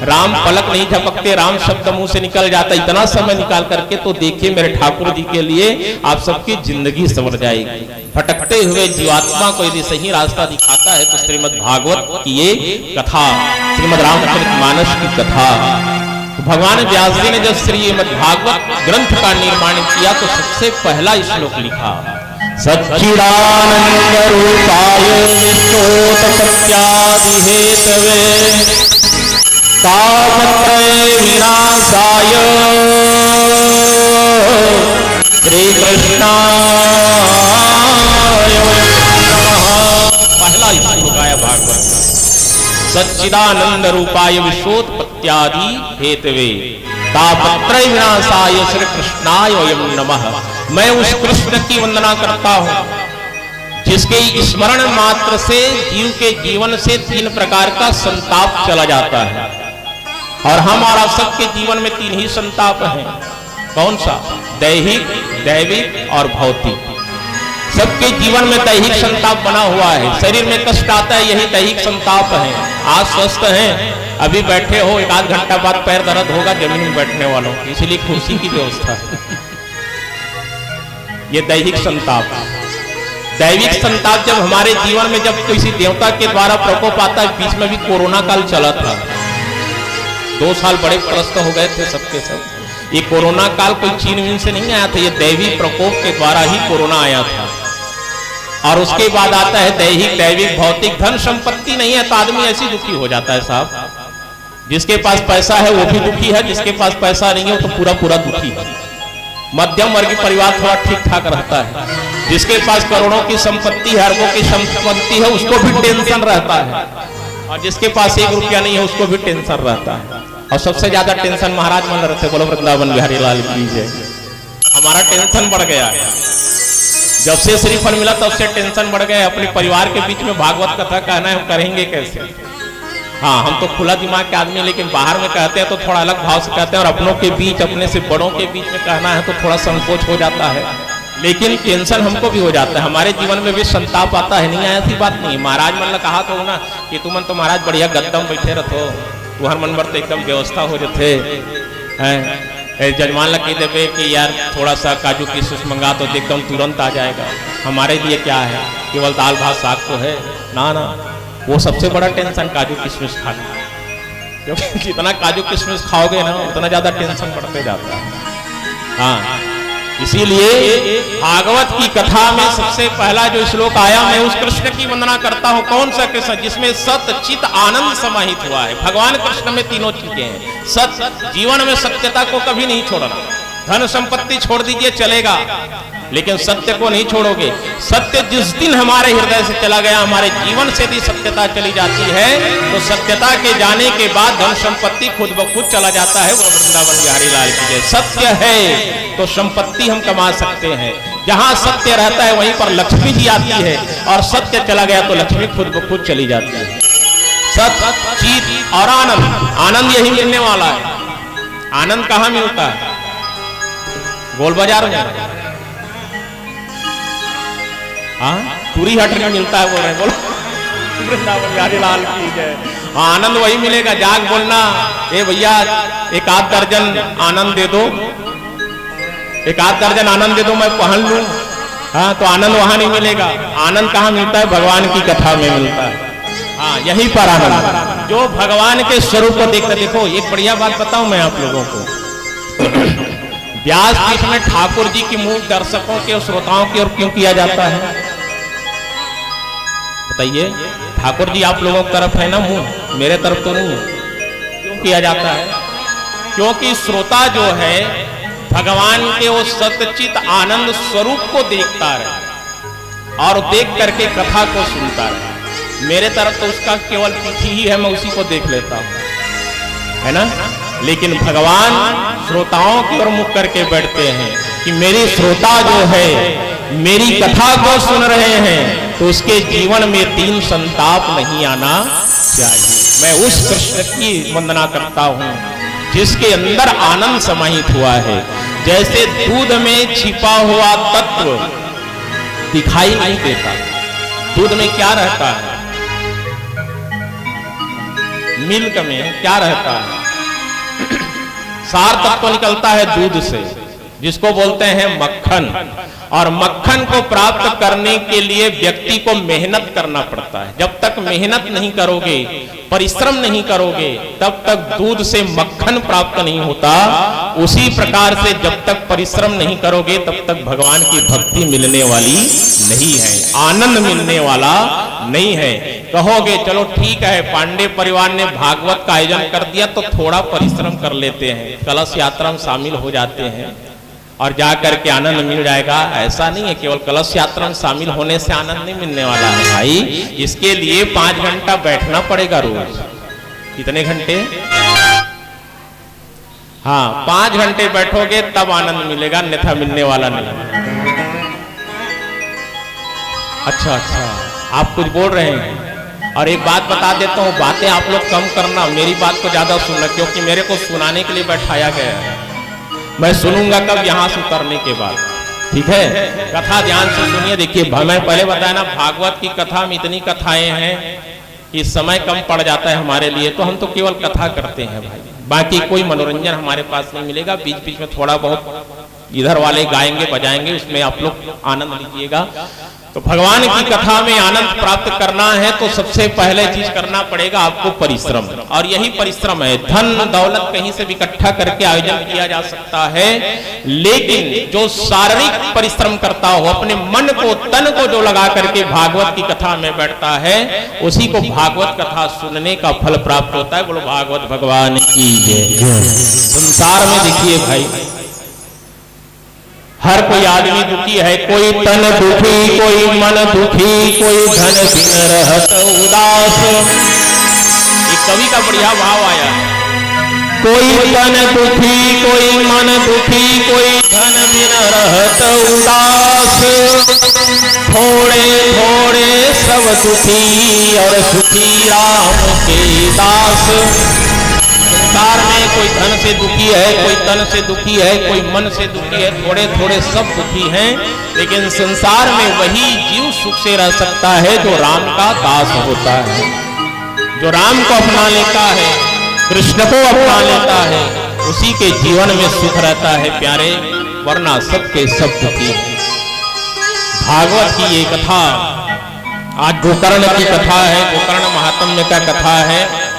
राम पलक नहीं झपकते, राम शब्द मुंह से निकल जाता। इतना समय निकाल करके तो देखिए मेरे ठाकुर जी के लिए आप सबकी जिंदगी संवर जाएगी। भटकते हुए जीवात्मा को यदि सही रास्ता दिखाता है तो श्रीमद् भागवत की ये कथा, श्रीमद् रामचरितमानस की कथा। तो भगवान व्यास जी ने जब श्रीमद् भागवत ग्रंथ का निर्माण किया तो सबसे पहला श्लोक लिखा, सच्चिदानंद रूपाय विश्वोत सत्यादि हेतवे, तापत्रय विनाशाय श्री कृष्णाय नमः। पहला सच्चिदानंद रूपाय विश्वोत्पत्त्यादि हेतवे तापत्रय विनाशाय श्री कृष्णाय वयम नमः। मैं उस कृष्ण की वंदना करता हूं जिसके स्मरण मात्र से जीव के जीवन से 3 प्रकार का संताप चला जाता है। और हमारा सबके जीवन में 3 ही संताप हैं। कौन सा? दैहिक, दैविक और भौतिक। सबके जीवन में दैहिक संताप बना हुआ है। शरीर में कष्ट आता है, यही दैहिक संताप है। आज स्वस्थ हैं, अभी बैठे हो, 1 आध घंटा बाद पैर दर्द होगा जमीन में बैठने वालों, इसलिए कुर्सी की व्यवस्था है। ये दैहिक संताप। दैविक संताप जब हमारे जीवन में जब किसी देवता के द्वारा प्रकोप आता है, बीच में भी कोरोना काल चला था, 2 साल बड़े त्रस्त हो गए थे सबके सब। ये कोरोना काल कोई चीन वीन से नहीं आया था, ये दैवी प्रकोप के द्वारा ही कोरोना आया था। और उसके बाद आता है दैहिक, दैविक, भौतिक। धन संपत्ति नहीं है तो आदमी ऐसी दुखी हो जाता है साहब। जिसके पास पैसा है वो भी दुखी है, जिसके पास पैसा नहीं है वो तो पूरा पूरा दुखी है। मध्यम वर्गीय परिवार थोड़ा ठीक ठाक रहता है। जिसके पास करोड़ों की संपत्ति है, अरबों की संपत्ति है, उसको भी टेंशन रहता है। और जिसके पास 1 रुपया नहीं है उसको भी टेंशन रहता है। और सबसे ज्यादा टेंशन महाराज मन रहते। बोलो वृंदावन बिहारी लाल की जय। हमारा टेंशन बढ़ गया है, जब से श्रीफल मिला तब से टेंशन बढ़ गया। अपने परिवार के बीच में भागवत कथा कहना है, हम करेंगे कैसे? हाँ, हम तो खुला दिमाग के आदमी, लेकिन बाहर में कहते हैं तो थोड़ा अलग भाव से कहते हैं। और अपनों के बीच, अपने से बड़ों के बीच में कहना है तो थोड़ा संकोच हो जाता है। लेकिन टेंशन हमको भी हो जाता है। हमारे जीवन में भी संताप आता है, नहीं आया ऐसी बात नहीं। महाराज मन ने कहा तो ना कि तुम तो महाराज बढ़िया गद्दम बैठे रहो, तुहर मन पर तो एकदम व्यवस्था हो जाते हैं। जजमान लग कह देवे कि यार थोड़ा सा काजू किशमिश मंगा तो एकदम तुरंत आ जाएगा। हमारे लिए क्या है, केवल दाल भात साग तो है ना। ना, वो सबसे बड़ा टेंशन काजू किशमिश खाना। क्योंकि जितना काजू किशमिश खाओगे ना उतना ज्यादा टेंशन बढ़ते जाता है। हाँ, इसीलिए भागवत की कथा में सबसे पहला जो श्लोक आया, मैं उस कृष्ण की वंदना करता हूं। कौन सा कृष्ण? जिसमें सत्य, चित, आनंद समाहित हुआ है। भगवान कृष्ण में 3 चीजें हैं। सत्य, जीवन में सत्यता को कभी नहीं छोड़ना। धन संपत्ति छोड़ दीजिए चलेगा, लेकिन सत्य को नहीं छोड़ोगे। सत्य जिस दिन हमारे हृदय से चला गया, हमारे जीवन से भी सत्यता चली जाती है, तो सत्यता के जाने के बाद धन संपत्ति खुद ब खुद चला जाता है। वो वृंदावन बिहारी लाल की जय। सत्य है तो संपत्ति हम कमा सकते हैं। जहां सत्य रहता है वहीं पर लक्ष्मी जी आती है, और सत्य चला गया तो लक्ष्मी खुद ब खुद चली जाती है। सत्य, चित और आनंद। आनंद यही मिलने वाला है। आनंद कहां मिलता है? गोल बाजार में। हाँ, पूरी हट में मिलता है, बोल रहे हैं। बोलो वृंदावन बिहारी लाल की जय। आनंद वही मिलेगा। जाग बोलना, ए भैया 1 आध दर्जन आनंद दे दो, 1 आध दर्जन आनंद दे दो, मैं पहन लूं। हाँ, तो आनंद वहां नहीं मिलेगा। आनंद कहाँ मिलता है? भगवान की कथा में मिलता है। हाँ, यही पर आनंद जो भगवान के स्वरूप को देखते। देखो, एक बढ़िया बात बताऊं मैं आप लोगों को। व्यासपीठ में ठाकुर जी की मुंह दर्शकों के और श्रोताओं की ओर क्यों किया जाता है? बताइए। ठाकुर जी आप लोगों की तरफ है ना मुंह, मेरे तरफ तो नहीं है। क्यों किया जाता है? क्योंकि श्रोता जो है भगवान के वो सत्यचित आनंद स्वरूप को देखता रहे और देख करके कथा को सुनता रहे। मेरे तरफ तो उसका केवल पीठी ही है, मैं उसी को देख लेता हूं, है ना। लेकिन भगवान श्रोताओं की ओर मुख करके बैठते हैं कि मेरे श्रोता जो है मेरी कथा को सुन रहे हैं, तो उसके जीवन में 3 संताप नहीं आना चाहिए। मैं उस कृष्ण की वंदना करता हूं जिसके अंदर आनंद समाहित हुआ है। जैसे दूध में छिपा हुआ तत्व दिखाई नहीं देता। दूध में क्या रहता है? मिल्क में क्या रहता है? सार तत्व निकलता है दूध से, जिसको बोलते हैं मक्खन। और मक्खन को प्राप्त करने के लिए व्यक्ति को मेहनत करना पड़ता है। जब तक मेहनत नहीं करोगे, परिश्रम नहीं करोगे, तब तक दूध से मक्खन प्राप्त नहीं होता। उसी प्रकार से जब तक परिश्रम नहीं करोगे, तब तक भगवान की भक्ति मिलने वाली नहीं है, आनंद मिलने वाला नहीं है। कहोगे चलो ठीक है, पांडे परिवार ने भागवत का आयोजन कर दिया तो थोड़ा परिश्रम कर लेते हैं, कलश यात्रा में शामिल हो जाते हैं, और जा करके आनंद मिल जाएगा, ऐसा नहीं है। केवल कलश यात्रा में शामिल होने से आनंद नहीं मिलने वाला है भाई, इसके लिए 5 घंटा बैठना पड़ेगा रोज। कितने घंटे? हाँ, 5 घंटे बैठोगे तब आनंद मिलेगा, अन्यथा मिलने वाला नहीं। अच्छा, आप कुछ बोल रहे हैं। और एक बात बता देता हूँ, बातें आप लोग कम करना, मेरी बात को ज्यादा सुनना, क्योंकि मेरे को सुनाने के लिए बैठाया गया है। मैं सुनूंगा कब? यहां से उतरने के बाद, ठीक है? कथा ध्यान से सुनिए। देखिए, मैं पहले बताया ना, भागवत की कथा में इतनी कथाएं हैं कि समय कम पड़ जाता है हमारे लिए, तो हम तो केवल कथा करते हैं भाई, बाकी कोई मनोरंजन हमारे पास नहीं मिलेगा। बीच बीच में थोड़ा बहुत इधर वाले गाएंगे बजाएंगे, उसमें आप लोग आनंद लीजिएगा। तो भगवान की कथा में आनंद प्राप्त करना है तो सबसे पहले चीज करना पड़ेगा आपको परिश्रम, और यही परिश्रम है। धन दौलत कहीं से भी इकट्ठा करके आयोजन किया जा सकता है, लेकिन जो शारीरिक परिश्रम करता हो, अपने मन को तन को जो लगा करके भागवत की कथा में बैठता है, उसी को भागवत कथा सुनने का फल प्राप्त होता है। बोलो भागवत भगवान की जय। संसार में देखिए भाई, हर कोई आदमी दुखी है, कोई तन दुखी, कोई मन दुखी, कोई धन बिन रहत उदास। एक कवि का बढ़िया भाव आया है, कोई तन दुखी, कोई मन दुखी, कोई धन बिन रहत उदास। थोड़े थोड़े सब दुखी और सुखी राम के दास। संसार में कोई धन से दुखी है, कोई तन से दुखी है, कोई मन से दुखी है, थोड़े थोड़े सब दुखी हैं, लेकिन संसार में वही जीव सुख से रह सकता है जो राम का दास होता है, जो राम को अपना लेता है, कृष्ण को अपना लेता है, उसी के जीवन में सुख रहता है प्यारे, वरना सबके सब दुखी है। भागवत की ये कथा आज गोकर्ण की कथा है, गोकर्ण महात्म्य का कथा है।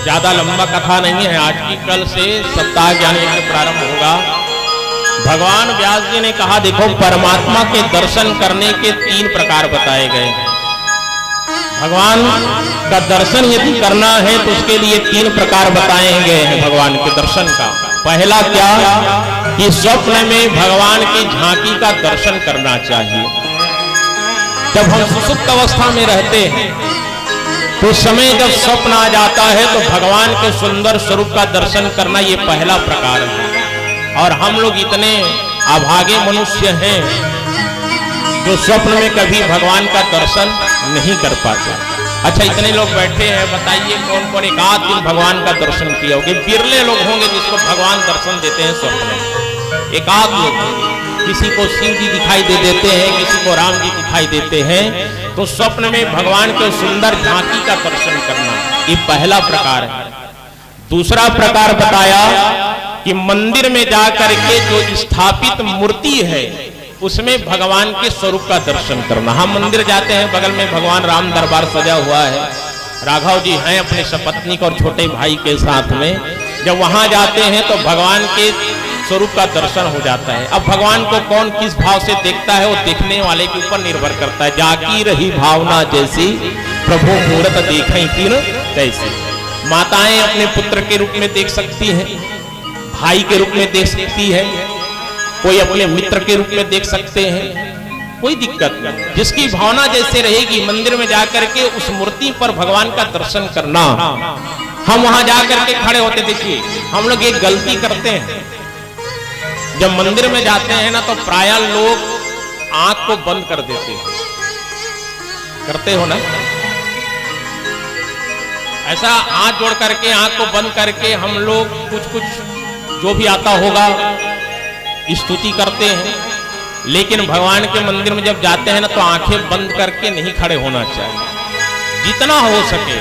ज्यादा लंबा कथा नहीं है आज की, कल से सप्ताह ज्ञान यज्ञ प्रारंभ होगा। भगवान व्यास जी ने कहा, देखो परमात्मा के दर्शन करने के 3 प्रकार बताए गए। भगवान का दर्शन यदि करना है तो उसके लिए 3 प्रकार बताए गए हैं भगवान के दर्शन का। पहला क्या कि स्वप्न में भगवान की झांकी का दर्शन करना चाहिए। जब हम सुसुप्त अवस्था में रहते हैं तो उस समय जब स्वप्न आ जाता है तो भगवान के सुंदर स्वरूप का दर्शन करना ये पहला प्रकार है। और हम लोग इतने अभागे मनुष्य हैं जो स्वप्न में कभी भगवान का दर्शन नहीं कर पाते। अच्छा, इतने लोग बैठे हैं, बताइए कौन कौन एक आध दिन भगवान का दर्शन किया होगा? बिरले लोग होंगे जिसको भगवान दर्शन देते हैं स्वप्न में, एक आध लोग होंगे। किसी को शिव जी दिखाई दे देते हैं, किसी को राम जी दिखाई देते हैं। तो स्वप्न में भगवान के सुंदर झांकी का दर्शन करना, ये पहला प्रकार है। दूसरा प्रकार बताया कि मंदिर में जाकर के जो स्थापित मूर्ति है उसमें भगवान के स्वरूप का दर्शन करना। हम मंदिर जाते हैं, बगल में भगवान राम दरबार सजा हुआ है, राघव जी हैं अपने सपत्नी और छोटे भाई के साथ में। जब वहां जाते हैं तो भगवान के स्वरूप का दर्शन हो जाता है। अब भगवान को कौन किस भाव से देखता है वो देखने वाले के ऊपर निर्भर करता है। जाकी रही भावना जैसी, प्रभु मूरत देखें तीन तैसी। माताएं अपने पुत्र के रूप में देख सकती हैं, भाई के रूप में देख सकती है, कोई अपने मित्र के रूप में देख सकते हैं, कोई दिक्कत नहीं। जिसकी भावना जैसे रहेगी, मंदिर में जाकर के उस मूर्ति पर भगवान का दर्शन करना। हम वहां जाकर के खड़े होते, देखिए हम लोग एक गलती करते हैं, जब मंदिर में जाते हैं ना तो प्रायः लोग आंख को बंद कर देते हैं, करते हो ना ऐसा? हाथ जोड़ करके आंख को बंद करके हम लोग कुछ कुछ जो भी आता होगा स्तुति करते हैं, लेकिन भगवान के मंदिर में जब जाते हैं ना तो आंखें बंद करके नहीं खड़े होना चाहिए। जितना हो सके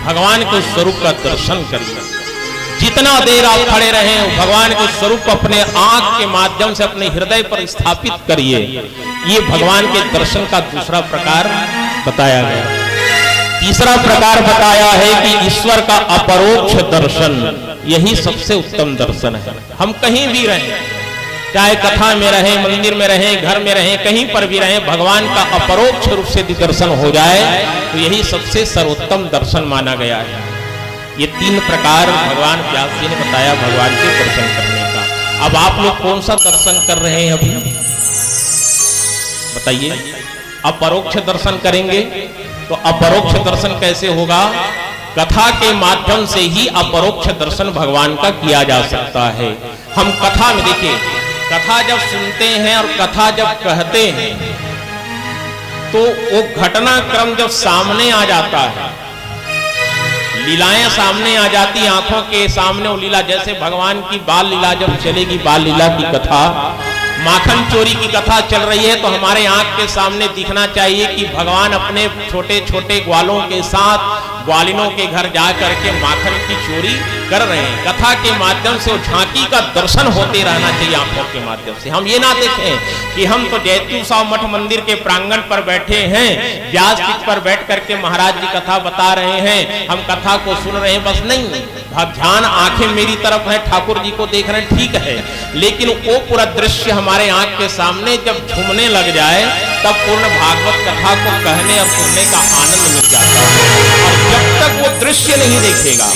भगवान के स्वरूप का दर्शन करिए। जितना देर आप खड़े रहें भगवान के स्वरूप अपने आंख के माध्यम से अपने हृदय पर स्थापित करिए। ये भगवान के दर्शन का दूसरा प्रकार बताया गया। तीसरा प्रकार बताया है कि ईश्वर का अपरोक्ष दर्शन, यही सबसे उत्तम दर्शन है। हम कहीं भी रहें, चाहे कथा में रहें, मंदिर में रहें, घर में रहें, कहीं पर भी रहें, भगवान का अपरोक्ष रूप से दर्शन हो जाए तो यही सबसे सर्वोत्तम दर्शन माना गया है। ये 3 प्रकार भगवान व्यास जी ने बताया भगवान के दर्शन करने का। अब आप लोग कौन सा दर्शन कर रहे हैं अभी बताइए? अपरोक्ष दर्शन करेंगे तो अपरोक्ष दर्शन कैसे होगा? कथा के माध्यम से ही अपरोक्ष दर्शन भगवान का किया जा सकता है। हम कथा में देखिए, कथा जब सुनते हैं और कथा जब कहते हैं तो वो घटनाक्रम जब सामने आ जाता है, लीलाएं सामने आ जाती, आंखों के सामने वो लीला, जैसे भगवान की बाल लीला जब चलेगी, बाल लीला की कथा, माखन चोरी की कथा चल रही है तो हमारे आंख के सामने दिखना चाहिए कि भगवान अपने छोटे छोटे ग्वालों के साथ ग्वालिनों के घर जा करके माखन की चोरी कर रहे हैं। कथा के माध्यम से वो झांकी का दर्शन होते रहना चाहिए आंखों के माध्यम से। हम ये ना देखें कि हम तो जैतू साव मठ मंदिर के प्रांगण पर बैठे हैं, व्यासपीठ पर बैठ करके महाराज जी कथा बता रहे हैं, हम कथा को सुन रहे हैं, बस नहीं, ध्यान आंखें मेरी तरफ है, ठाकुर जी को देख रहे हैं, ठीक है, लेकिन वो पूरा दृश्य हमारे आंख के सामने जब झूमने लग जाए तब पूर्ण भागवत कथा को कहने और सुनने का आनंद मिल जाता है। और जब तक वो दृश्य नहीं देखेगा,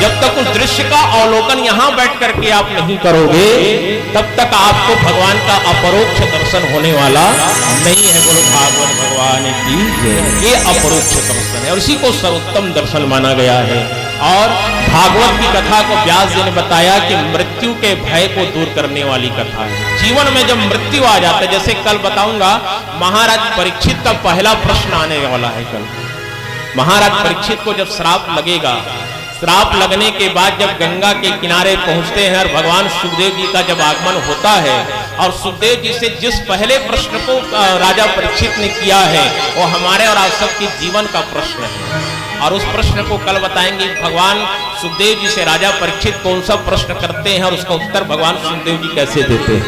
जब तक उस दृश्य का अवलोकन यहां बैठ करके आप नहीं करोगे, तब तक आपको भगवान का अपरोक्ष दर्शन होने वाला नहीं है। बोलो भागवत भगवान की जय। ये अपरोक्ष दर्शन है और इसी को सर्वोत्तम दर्शन माना गया है। और भागवत की कथा को व्यास जी ने बताया कि मृत्यु के भय को दूर करने वाली कथा है। जीवन में जब मृत्यु आ जाता है, जैसे कल बताऊंगा, महाराज परीक्षित का पहला प्रश्न आने वाला है कल। महाराज परीक्षित को जब श्राप लगेगा, श्राप लगने के बाद जब गंगा के किनारे पहुंचते हैं और भगवान सुखदेव जी का जब आगमन होता है और सुखदेव जी से जिस पहले प्रश्न को राजा परीक्षित ने किया है वो हमारे और आप सबके जीवन का प्रश्न है। और उस प्रश्न को कल बताएंगे। भगवान सुखदेव जी से राजा परीक्षित कौन सा प्रश्न करते हैं और उसका उत्तर भगवान सुखदेव जी कैसे देते हैं।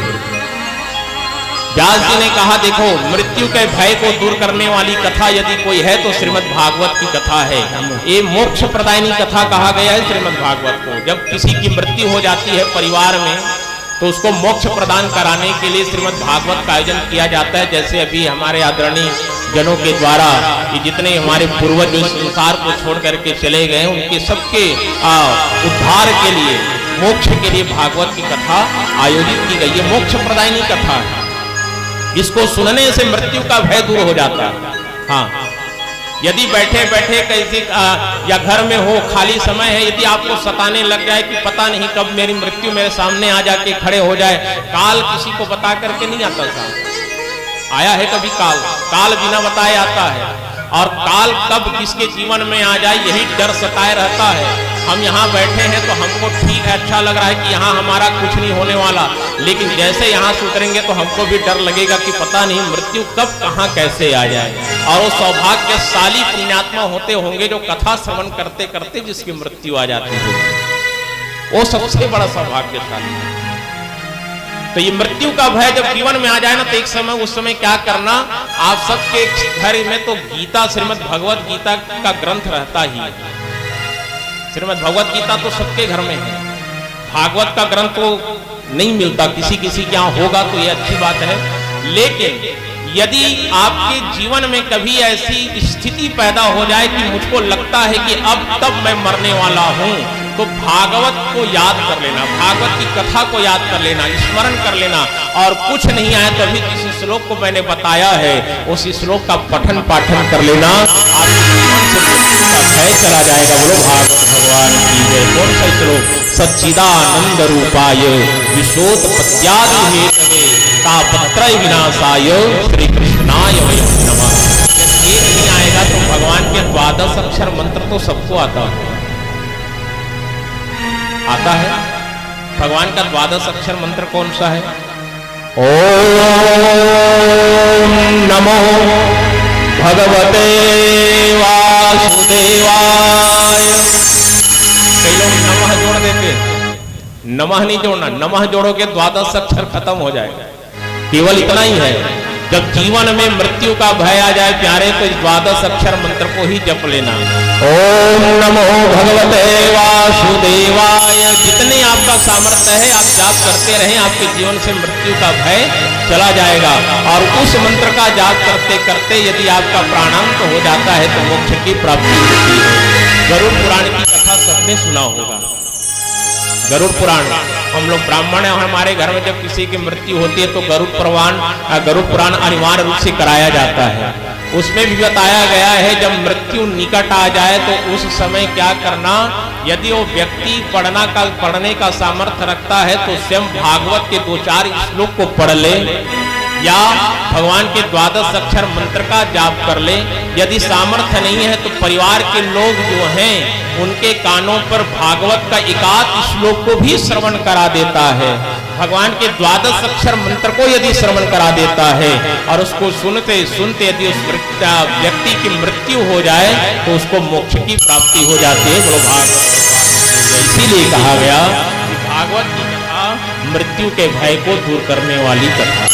व्यास जी ने कहा, देखो, मृत्यु के भय को दूर करने वाली कथा यदि कोई है तो श्रीमद् भागवत की कथा है। ये मोक्ष प्रदायिनी कथा कहा गया है श्रीमद् भागवत को। जब किसी की मृत्यु हो जाती है परिवार में तो उसको मोक्ष प्रदान कराने के लिए श्रीमद् भागवत का आयोजन किया जाता है। जैसे अभी हमारे आदरणीय जनों के द्वारा ये जितने हमारे पूर्वज जो संसार को छोड़ करके चले गए उनके सबके उद्धार के लिए, मोक्ष के लिए भागवत की कथा आयोजित की गई है। मोक्ष प्रदायिनी कथा है, इसको सुनने से मृत्यु का भय दूर हो जाता है। हाँ, यदि बैठे बैठे कैसे या घर में हो, खाली समय है, यदि आपको सताने लग जाए कि पता नहीं कब मेरी मृत्यु मेरे सामने आ जाके खड़े हो जाए, काल किसी को बता करके नहीं आता था। आया है कभी काल? काल बिना बताए आता है। और काल कब किसके जीवन में आ जाए यही डर सताए रहता है। हम यहाँ बैठे हैं तो हमको ठीक है, अच्छा लग रहा है कि यहाँ हमारा कुछ नहीं होने वाला, लेकिन जैसे यहाँ से उतरेंगे तो हमको भी डर लगेगा कि पता नहीं मृत्यु कब कहाँ कैसे आ जाए। और वो सौभाग्यशाली पुण्यात्मा होते होंगे जो कथा श्रवण करते करते जिसकी मृत्यु आ जाती है, वो सबसे बड़ा सौभाग्यशाली है। तो ये मृत्यु का भय जब जीवन में आ जाए ना तो एक समय, उस समय क्या करना, आप सबके घर में तो गीता, श्रीमद् भगवत गीता का ग्रंथ रहता ही है। श्रीमद् भगवत गीता तो सबके घर में है, भागवत का ग्रंथ तो नहीं मिलता, किसी किसी के यहाँ होगा तो ये अच्छी बात है। लेकिन यदि आपके जीवन में कभी ऐसी स्थिति पैदा हो जाए कि मुझको लगता है कि अब तब मैं मरने वाला हूं, तो भागवत को याद कर लेना, भागवत की कथा को याद कर लेना, स्मरण कर लेना, और कुछ नहीं आए तो अभी जिस श्लोक को मैंने बताया है उस श्लोक का पठन पाठन कर लेना, आपके जीवन से मृत्यु का भय चला जाएगा। बोलो भागवत भगवान की जय। कौन सा श्लोक? सच्चिदानंद रूपाय विशोत्पत्त्यादि हेतवे तापत्रय विनाशाय श्री कृष्णाय वयं नमः। ये नहीं आएगा तो भगवान के 12 अक्षर मंत्र तो सबको आता है। भगवान का 12 अक्षर मंत्र कौन सा है? ओम नमो भगवते वासुदेवाय। कई लोग नमः जोड़ देते, नमः नहीं जोड़ना, नमः जोड़ोगे 12 अक्षर खत्म हो जाएगा। केवल इतना ही है, जब जीवन में मृत्यु का भय आ जाए प्यारे तो इस 12 अक्षर मंत्र को ही जप लेना। ओम नमो भगवते वासुदेवाय। जितने आपका सामर्थ्य है आप जाप करते रहें, आपके जीवन से मृत्यु का भय चला जाएगा। और उस मंत्र का जाप करते करते यदि आपका प्राणांत हो जाता है तो मोक्ष की प्राप्ति होती है। गरुड़ पुराण की कथा सबने सुना होगा। गरुड़ पुराण, हम लोग ब्राह्मण हैं और हमारे घर में जब किसी की मृत्यु होती है तो गरुड़ पुराण अनिवार्य रूप से कराया जाता है। उसमें भी बताया गया है जब मृत्यु निकट आ जाए तो उस समय क्या करना। यदि वो व्यक्ति पढ़ने का सामर्थ्य रखता है तो स्वयं भागवत के 2-4 श्लोक को पढ़ ले या भगवान के 12 अक्षर मंत्र का जाप कर ले। यदि सामर्थ्य नहीं है तो परिवार के लोग जो हैं उनके कानों पर भागवत का एकाध श्लोक को भी श्रवण करा देता है। भगवान के 12 अक्षर मंत्र को यदि श्रवण करा देता है और उसको सुनते सुनते यदि उस व्यक्ति की मृत्यु हो जाए तो उसको मोक्ष की प्राप्ति हो जाती है। बोलो भागवत। इसीलिए कहा गया कि भागवत की कथा मृत्यु के भय को दूर करने वाली कथा।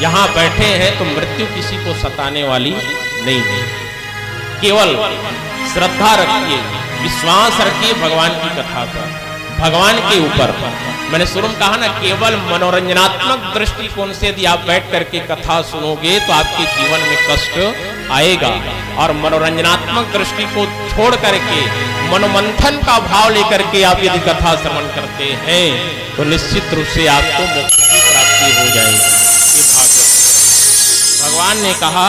यहाँ बैठे हैं तो मृत्यु किसी को सताने वाली नहीं है। केवल श्रद्धा रखिए, विश्वास रखिए भगवान की कथा पर, भगवान के ऊपर। मैंने शुरू में कहा ना, केवल मनोरंजनात्मक दृष्टिकोण से यदि आप बैठ करके कथा सुनोगे तो आपके जीवन में कष्ट आएगा। और मनोरंजनात्मक दृष्टि को छोड़ करके मनोमंथन का भाव लेकर के आप यदि कथा श्रवण करते हैं तो निश्चित रूप से आपको मोक्ष की प्राप्ति हो जाएगी। ये भागवत भगवान ने कहा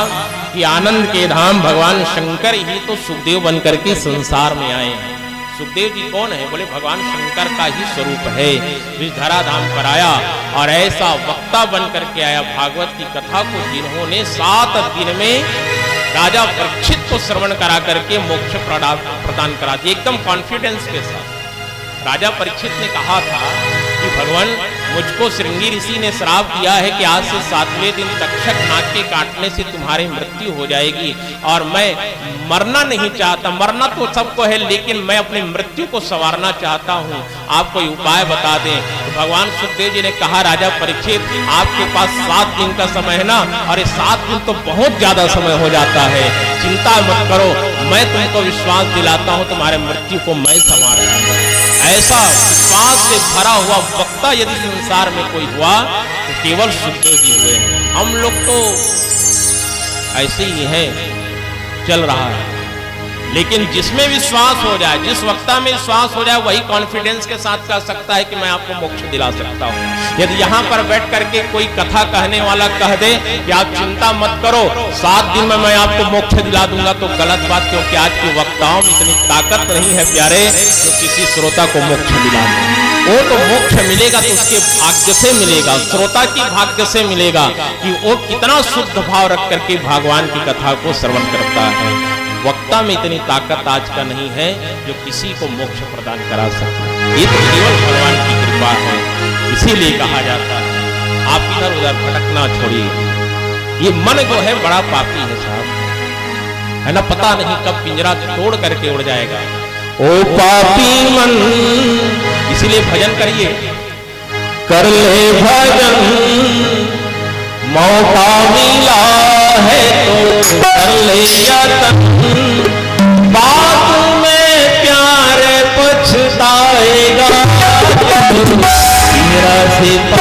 कि आनंद के धाम भगवान शंकर ही तो सुखदेव बन करके संसार में आए हैं। सुखदेव जी कौन है? बोले भगवान शंकर का ही स्वरूप है। इस धरा धाम पर आया और ऐसा वक्ता बन करके आया भागवत की कथा को, जिन्होंने 7 दिन में राजा परीक्षित को श्रवण करा करके मोक्ष प्रदान करा दिया, एकदम कॉन्फिडेंस के साथ। राजा परीक्षित ने कहा था कि भगवान मुझको श्रृंगी ऋषि ने श्राप दिया है कि आज से 7वें दिन तक्षक नाग के काटने से तुम्हारी मृत्यु हो जाएगी और मैं मरना नहीं चाहता। मरना तो सबको है लेकिन मैं अपनी मृत्यु को संवारना चाहता हूँ, आप कोई उपाय बता दें। तो भगवान सुखदेव जी ने कहा राजा परीक्षित, आपके पास 7 दिन का समय है ना, और ये 7 दिन तो बहुत ज्यादा समय हो जाता है, चिंता मत करो, मैं तुमको विश्वास दिलाता हूँ तुम्हारे मृत्यु को मैं संवार दूंगा। ऐसा विश्वास से भरा हुआ वक्ता यदि संसार में कोई हुआ तो केवल सुखदेव जी हुए। हम लोग तो ऐसे ही हैं, चल रहा है। लेकिन जिसमें विश्वास हो जाए, जिस वक्ता में विश्वास हो जाए, वही कॉन्फिडेंस के साथ कह सकता है कि मैं आपको मोक्ष दिला सकता हूँ। यदि यहाँ पर बैठ करके कोई कथा कहने वाला कह दे कि आप चिंता मत करो 7 दिन में मैं आपको मोक्ष दिला दूंगा तो गलत बात, क्योंकि आज के वक्ताओं में इतनी ताकत नहीं है प्यारे जो किसी श्रोता को मोक्ष दिला दे। वो तो मोक्ष मिलेगा तो उसके भाग्य से मिलेगा, श्रोता की भाग्य से मिलेगा कि वो कितना शुद्ध भाव रख करके भगवान की कथा को श्रवण करता है। वक्ता में इतनी ताकत आज का नहीं है जो किसी को मोक्ष प्रदान करा सकता। ये तो केवल भगवान की कृपा है। इसीलिए कहा जाता है आप इधर उधर भटकना छोड़िए। ये मन जो है बड़ा पापी है साहब, है ना, पता नहीं कब पिंजरा तोड़ करके उड़ जाएगा। ओ पापी मन, इसीलिए भजन करिए, कर ले भजन, मौका मिला है तो कर ले यतन, बाद में प्यारे पछताएगा मेरा से।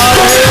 Hare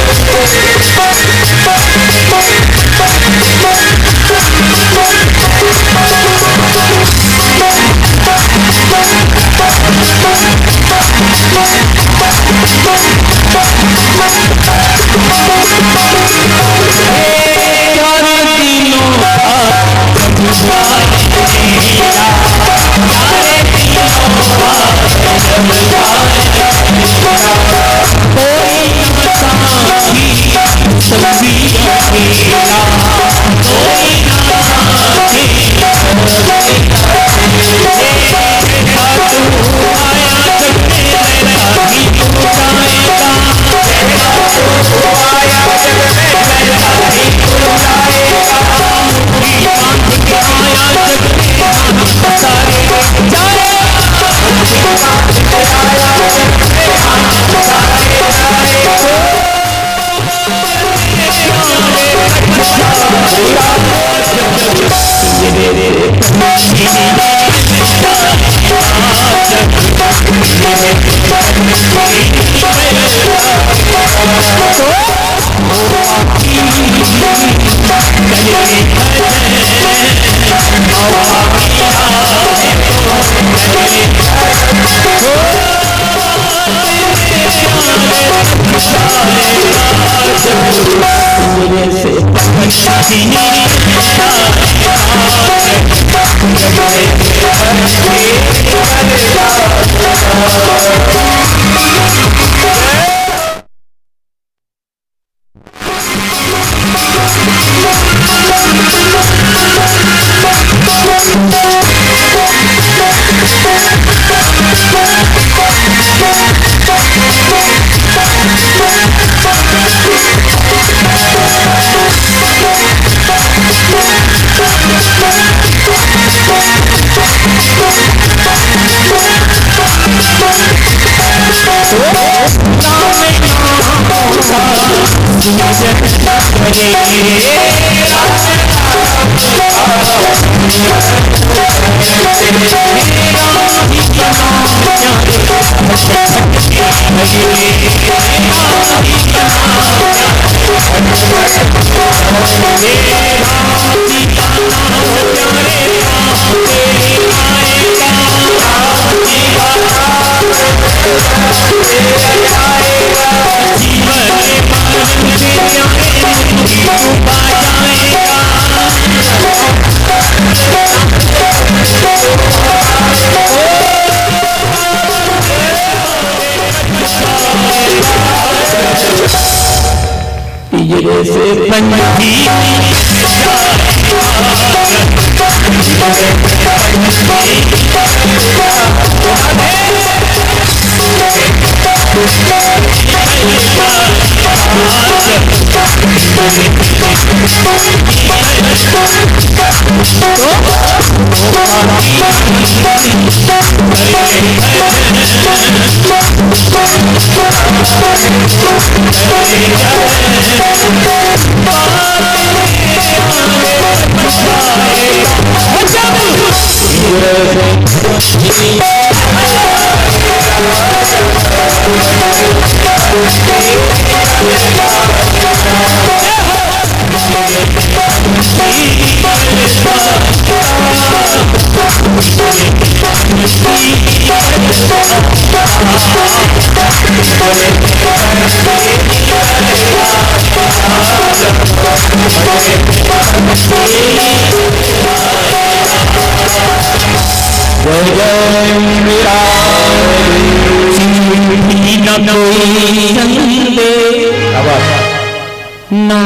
ना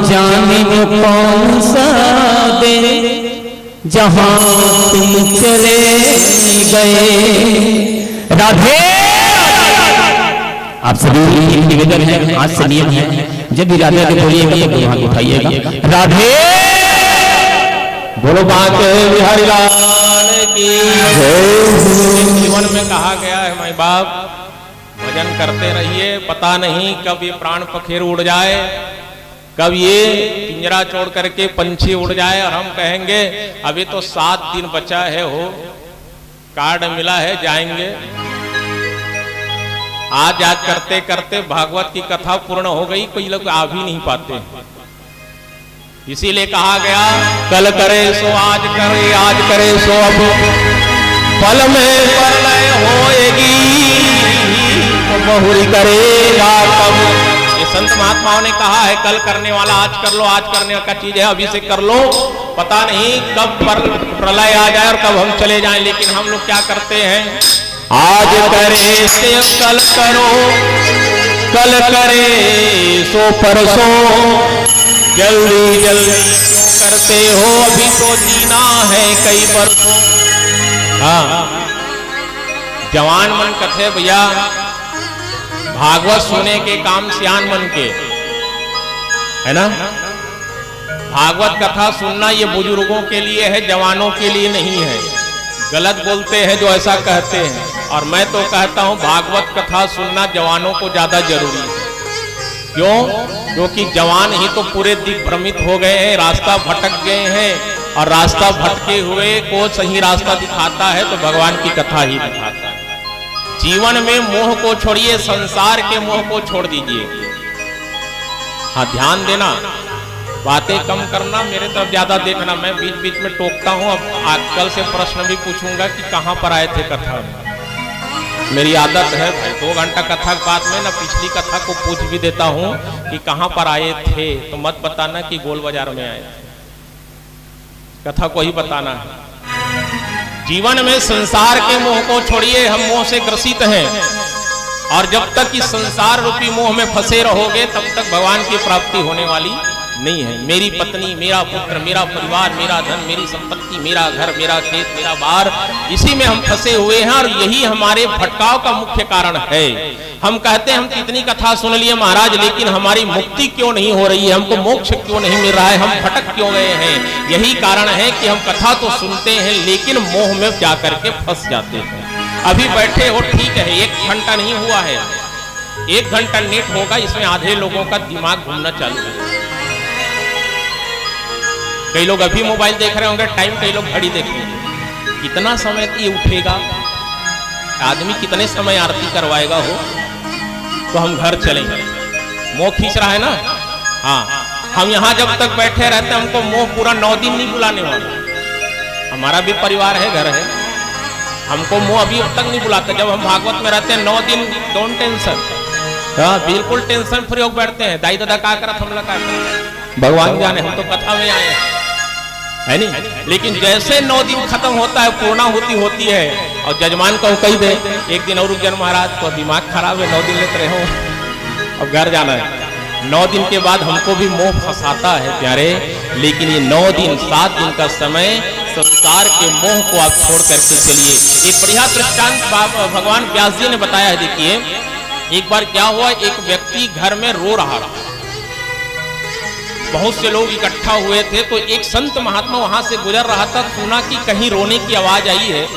जाने वो कौन सा दे जहां तुम चले गए। राधे आप सभी निवेदन है, आज से नियम है, जब भी राधे के बोलिएगा तो हाथ उठाइएगा। राधे बोलो बांके बिहारी लाल की जय। जीवन में कहा गया है माई बाप भजन करते रहिए, पता नहीं कब ये प्राण पखेर उड़ जाए, कब ये पिंजरा छोड़ करके पंछी उड़ जाए और हम कहेंगे अभी तो 7 दिन बचा है, हो कार्ड मिला है जाएंगे। आज करते करते भागवत की कथा पूर्ण हो गई, कोई लोग आ भी नहीं पाते। इसीलिए कहा गया कल करे सो आज करे, आज करे सो अब, पल में प्रलय होएगी, बहुरी करेगा कब। ये संत महात्माओं ने कहा है कल करने वाला आज कर लो, आज करने का चीज है अभी से कर लो, पता नहीं कब प्रलय आ जाए और कब हम चले जाएं। लेकिन हम लोग क्या करते हैं, आज करे से कल करो, कल करे सो परसों, जल्दी जल्दी क्यों करते हो, अभी तो जीना है कई बरसों। हाँ, जवान मन कथे भैया, भागवत सुने के काम सियान मन के, है ना। भागवत कथा सुनना ये बुजुर्गों के लिए है, जवानों के लिए नहीं है। गलत बोलते हैं जो ऐसा कहते हैं, और मैं तो कहता हूं भागवत कथा सुनना जवानों को ज्यादा जरूरी है। क्यों? क्योंकि जवान ही तो पूरे दिग्भ्रमित हो गए हैं, रास्ता भटक गए हैं, और रास्ता भटके हुए को सही रास्ता दिखाता है तो भगवान की कथा ही दिखाता है। जीवन में मोह को छोड़िए, संसार के मोह को छोड़ दीजिए। हाँ, ध्यान देना, बातें कम करना, मेरे तरफ ज्यादा देखना। मैं बीच बीच में टोकता हूं। अब आजकल से प्रश्न भी पूछूंगा कि कहां पर आए थे कथा में। मेरी आदत है 2 घंटा कथा के बाद में ना पिछली कथा को पूछ भी देता हूं कि कहां पर आए थे, तो मत बताना कि गोल बाजार में आए थे, कथा को ही बताना है। जीवन में संसार के मोह को छोड़िए, हम मोह से ग्रसित हैं, और जब तक इस संसार रूपी मोह में फंसे रहोगे तब तक भगवान की प्राप्ति होने वाली नहीं है। मेरी पत्नी, मेरा पुत्र, मेरा परिवार, मेरा धन, मेरी संपत्ति, मेरा घर, मेरा खेत, मेरा बार, इसी में हम फंसे हुए हैं, और यही हमारे भटकाव का मुख्य कारण है। हम कहते हैं हम कितनी कथा सुन लिए महाराज, लेकिन हमारी मुक्ति क्यों नहीं हो रही है, हमको मोक्ष क्यों नहीं मिल रहा है, हम भटक क्यों गए हैं। यही कारण है कि हम कथा तो सुनते हैं लेकिन मोह में जाकर के फंस जाते हैं। अभी बैठे हो ठीक है, 1 घंटा नहीं हुआ है, 1 घंटा नेट होगा, इसमें आधे लोगों का दिमाग घूमना चालू है। कई लोग अभी मोबाइल देख रहे होंगे टाइम, कई लोग घड़ी देख रहे हैं। कितना समय ये उठेगा, आदमी कितने समय आरती करवाएगा हो, तो हम घर चलेंगे। मोह खींच रहा है ना। हाँ, हम यहाँ जब तक बैठे रहते हैं हमको मोह पूरा 9 दिन नहीं बुलाने वाला। हमारा भी परिवार है, घर है, हमको मोह अभी अब तक नहीं बुलाता। जब हम भागवत में रहते हैं 9 दिन डोंट टेंशन, हाँ बिल्कुल टेंशन फ्री होकर बैठते हैं। दाई दादा का करत, हम लोग का करत, भगवान जाने, हम तो कथा में आए हैं, है नहीं। लेकिन जैसे 9 दिन खत्म होता है, पूर्णाहुति होती है, और जजमान को कही दे 1 दिन और रुक जाओ महाराज, तो दिमाग खराब है, 9 दिन लेते रहे हो, अब घर जाना है। 9 दिन के बाद हमको भी मोह फंसाता है प्यारे। लेकिन ये 9 दिन 7 दिन का समय संसार के मोह को आप छोड़ करके चलिए। एक बढ़िया दृष्टांत भगवान व्यास जी ने बताया है। देखिए, एक बार क्या हुआ, एक व्यक्ति घर में रो रहा था, बहुत से लोग इकट्ठा हुए थे, तो एक संत महात्मा वहां से गुजर रहा था, सुना कि कहीं रोने की आवाज आई है।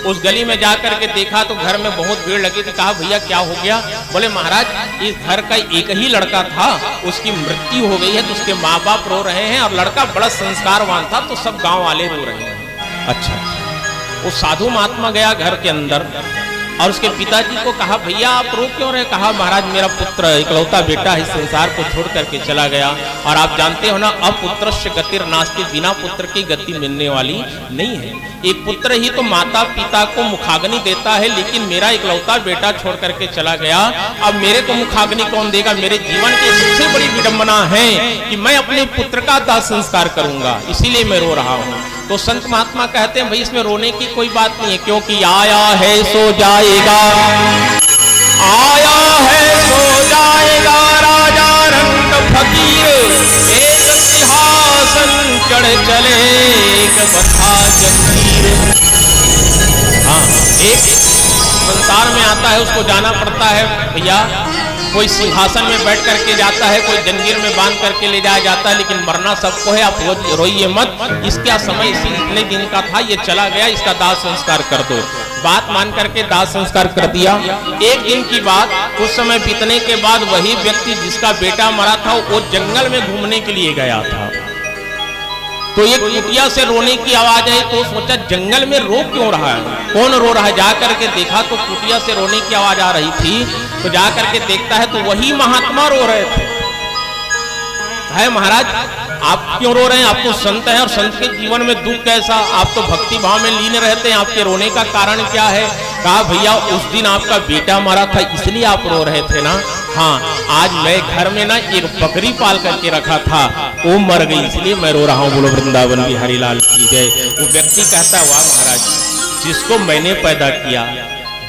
उस गली में जाकर के देखा तो घर में बहुत भीड़ लगी थी। कहा भैया क्या हो गया? बोले महाराज इस घर का एक ही लड़का था, उसकी मृत्यु हो गई है, तो उसके माँ बाप रो रहे हैं, और लड़का बड़ा संस्कारवान था, तो सब गांव वाले रो रहे हैं। अच्छा, वो साधु महात्मा गया घर के अंदर और उसके पिताजी को कहा भैया आप रो क्यों रहे? कहा महाराज मेरा पुत्र इकलौता बेटा इस संसार को छोड़ करके चला गया, और आप जानते हो ना अपुत्रस्य गतिर् नास्ति, बिना पुत्र की गति मिलने वाली नहीं है। एक पुत्र ही तो माता पिता को मुखाग्नि देता है, लेकिन मेरा इकलौता बेटा छोड़ करके चला गया, अब मेरे को मुखाग्नि कौन देगा? मेरे जीवन की सबसे बड़ी विडंबना है कि मैं अपने पुत्र का दाह संस्कार करूंगा, इसीलिए मैं रो रहा हूँ। तो संत महात्मा कहते हैं भाई इसमें रोने की कोई बात नहीं है, क्योंकि आया है सो जाएगा, आया है सो जाएगा राजा रंग फकीर, एक सिंहासन चढ़ चले एक बथा जंजीर। हाँ, एक संसार में आता है उसको जाना पड़ता है भैया, कोई सिंहासन में बैठ करके जाता है, कोई जंजीर में बांध करके ले जाया जाता है, लेकिन मरना सबको है। आप रोइए मत, इसका समय इसी इतने दिन का था, ये चला गया, इसका दाह संस्कार कर दो। बात मान करके दाह संस्कार कर दिया। एक दिन की बात, कुछ समय बीतने के बाद वही व्यक्ति जिसका बेटा मरा था वो जंगल में घूमने के लिए गया था, तो एक कुटिया से रोने की आवाज आई, तो सोचा जंगल में रो क्यों रहा है, कौन रो रहा है? जाकर के देखा तो कुटिया से रोने की आवाज आ रही थी, तो जाकर के देखता है तो वही महात्मा रो रहे थे। है महाराज आप क्यों रो रहे हैं? आप तो संत हैं और संत के जीवन में दुख कैसा? आप तो भक्ति भाव में लीन रहते हैं, आपके रोने का कारण क्या है? कहा भैया उस दिन आपका बेटा मरा था इसलिए आप रो रहे थे ना। हाँ, आज मैं घर में ना एक बकरी पाल करके रखा था, वो मर गई इसलिए मैं रो रहा हूँ। बोलो वृंदावन बिहारी लाल की जय। वो व्यक्ति कहता वाह महाराज, जिसको मैंने पैदा किया,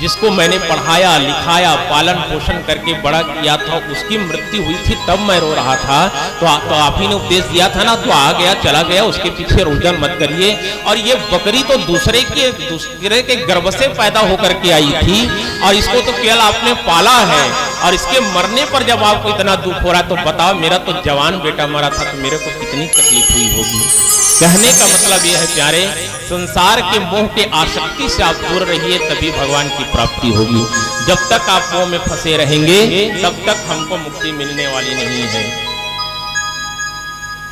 जिसको मैंने पढ़ाया लिखाया पालन पोषण करके बड़ा किया था, उसकी मृत्यु हुई थी तब मैं रो रहा था। तो आप ही ने उपदेश दिया था ना, तो आ गया चला गया, उसके पीछे रोदन मत करिए। और ये बकरी तो दूसरे के गर्भ से पैदा होकर के आई थी और इसको तो केवल आपने पाला है, और इसके मरने पर जब आपको इतना दुख हो रहा तो बताओ, मेरा तो जवान बेटा मरा था तो मेरे को कितनी तकलीफ हुई होगी। कहने का मतलब यह है प्यारे, संसार के मोह के आसक्ति से आप दूर रहिए, तभी भगवान की प्राप्ति होगी। जब तक आप मोह में फंसे रहेंगे तब तक हमको मुक्ति मिलने वाली नहीं है।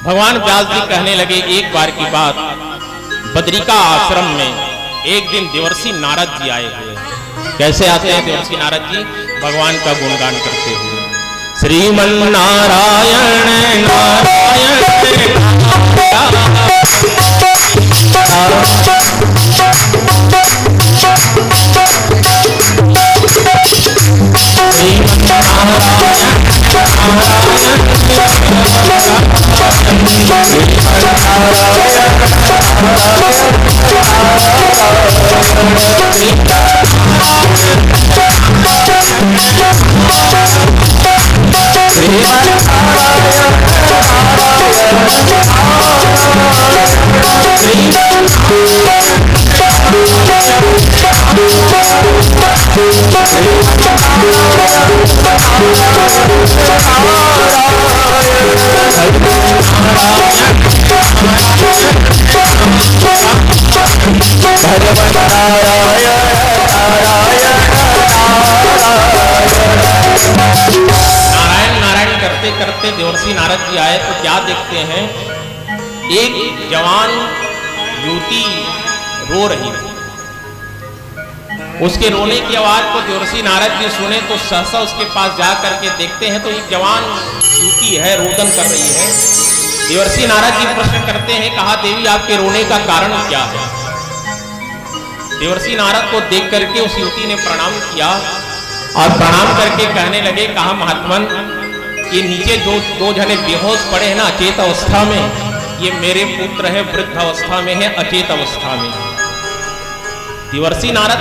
भगवान व्यास जी कहने लगे एक बार की बात, बद्रिका आश्रम में एक दिन देवर्षि नारद जी आए हुए। कैसे आते हैं देवर्षि नारद जी? भगवान का गुणगान करते हुए, श्रीमन नारायण नारायण करते देवर्षि नारद जी आए तो क्या देखते हैं, एक जवान युवती रो रही थी। उसके रोने की आवाज को देवर्षि नारद जी सुने तो सहसा उसके पास जा करके देखते हैं तो एक जवान युवती है, रोदन कर रही है। देवर्षि नारद जी प्रश्न करते हैं, कहा देवी आपके रोने का कारण क्या है? देवर्षि नारद को देख करके उस युवती ने प्रणाम किया और प्रणाम करके कहने लगे, कहा महात्मन ये नीचे जो दो जने बेहोश पड़े हैं ना अचेत अवस्था में, ये मेरे पुत्र है, वृद्ध अवस्था में है, अचेत अवस्था में। देवर्षि नारद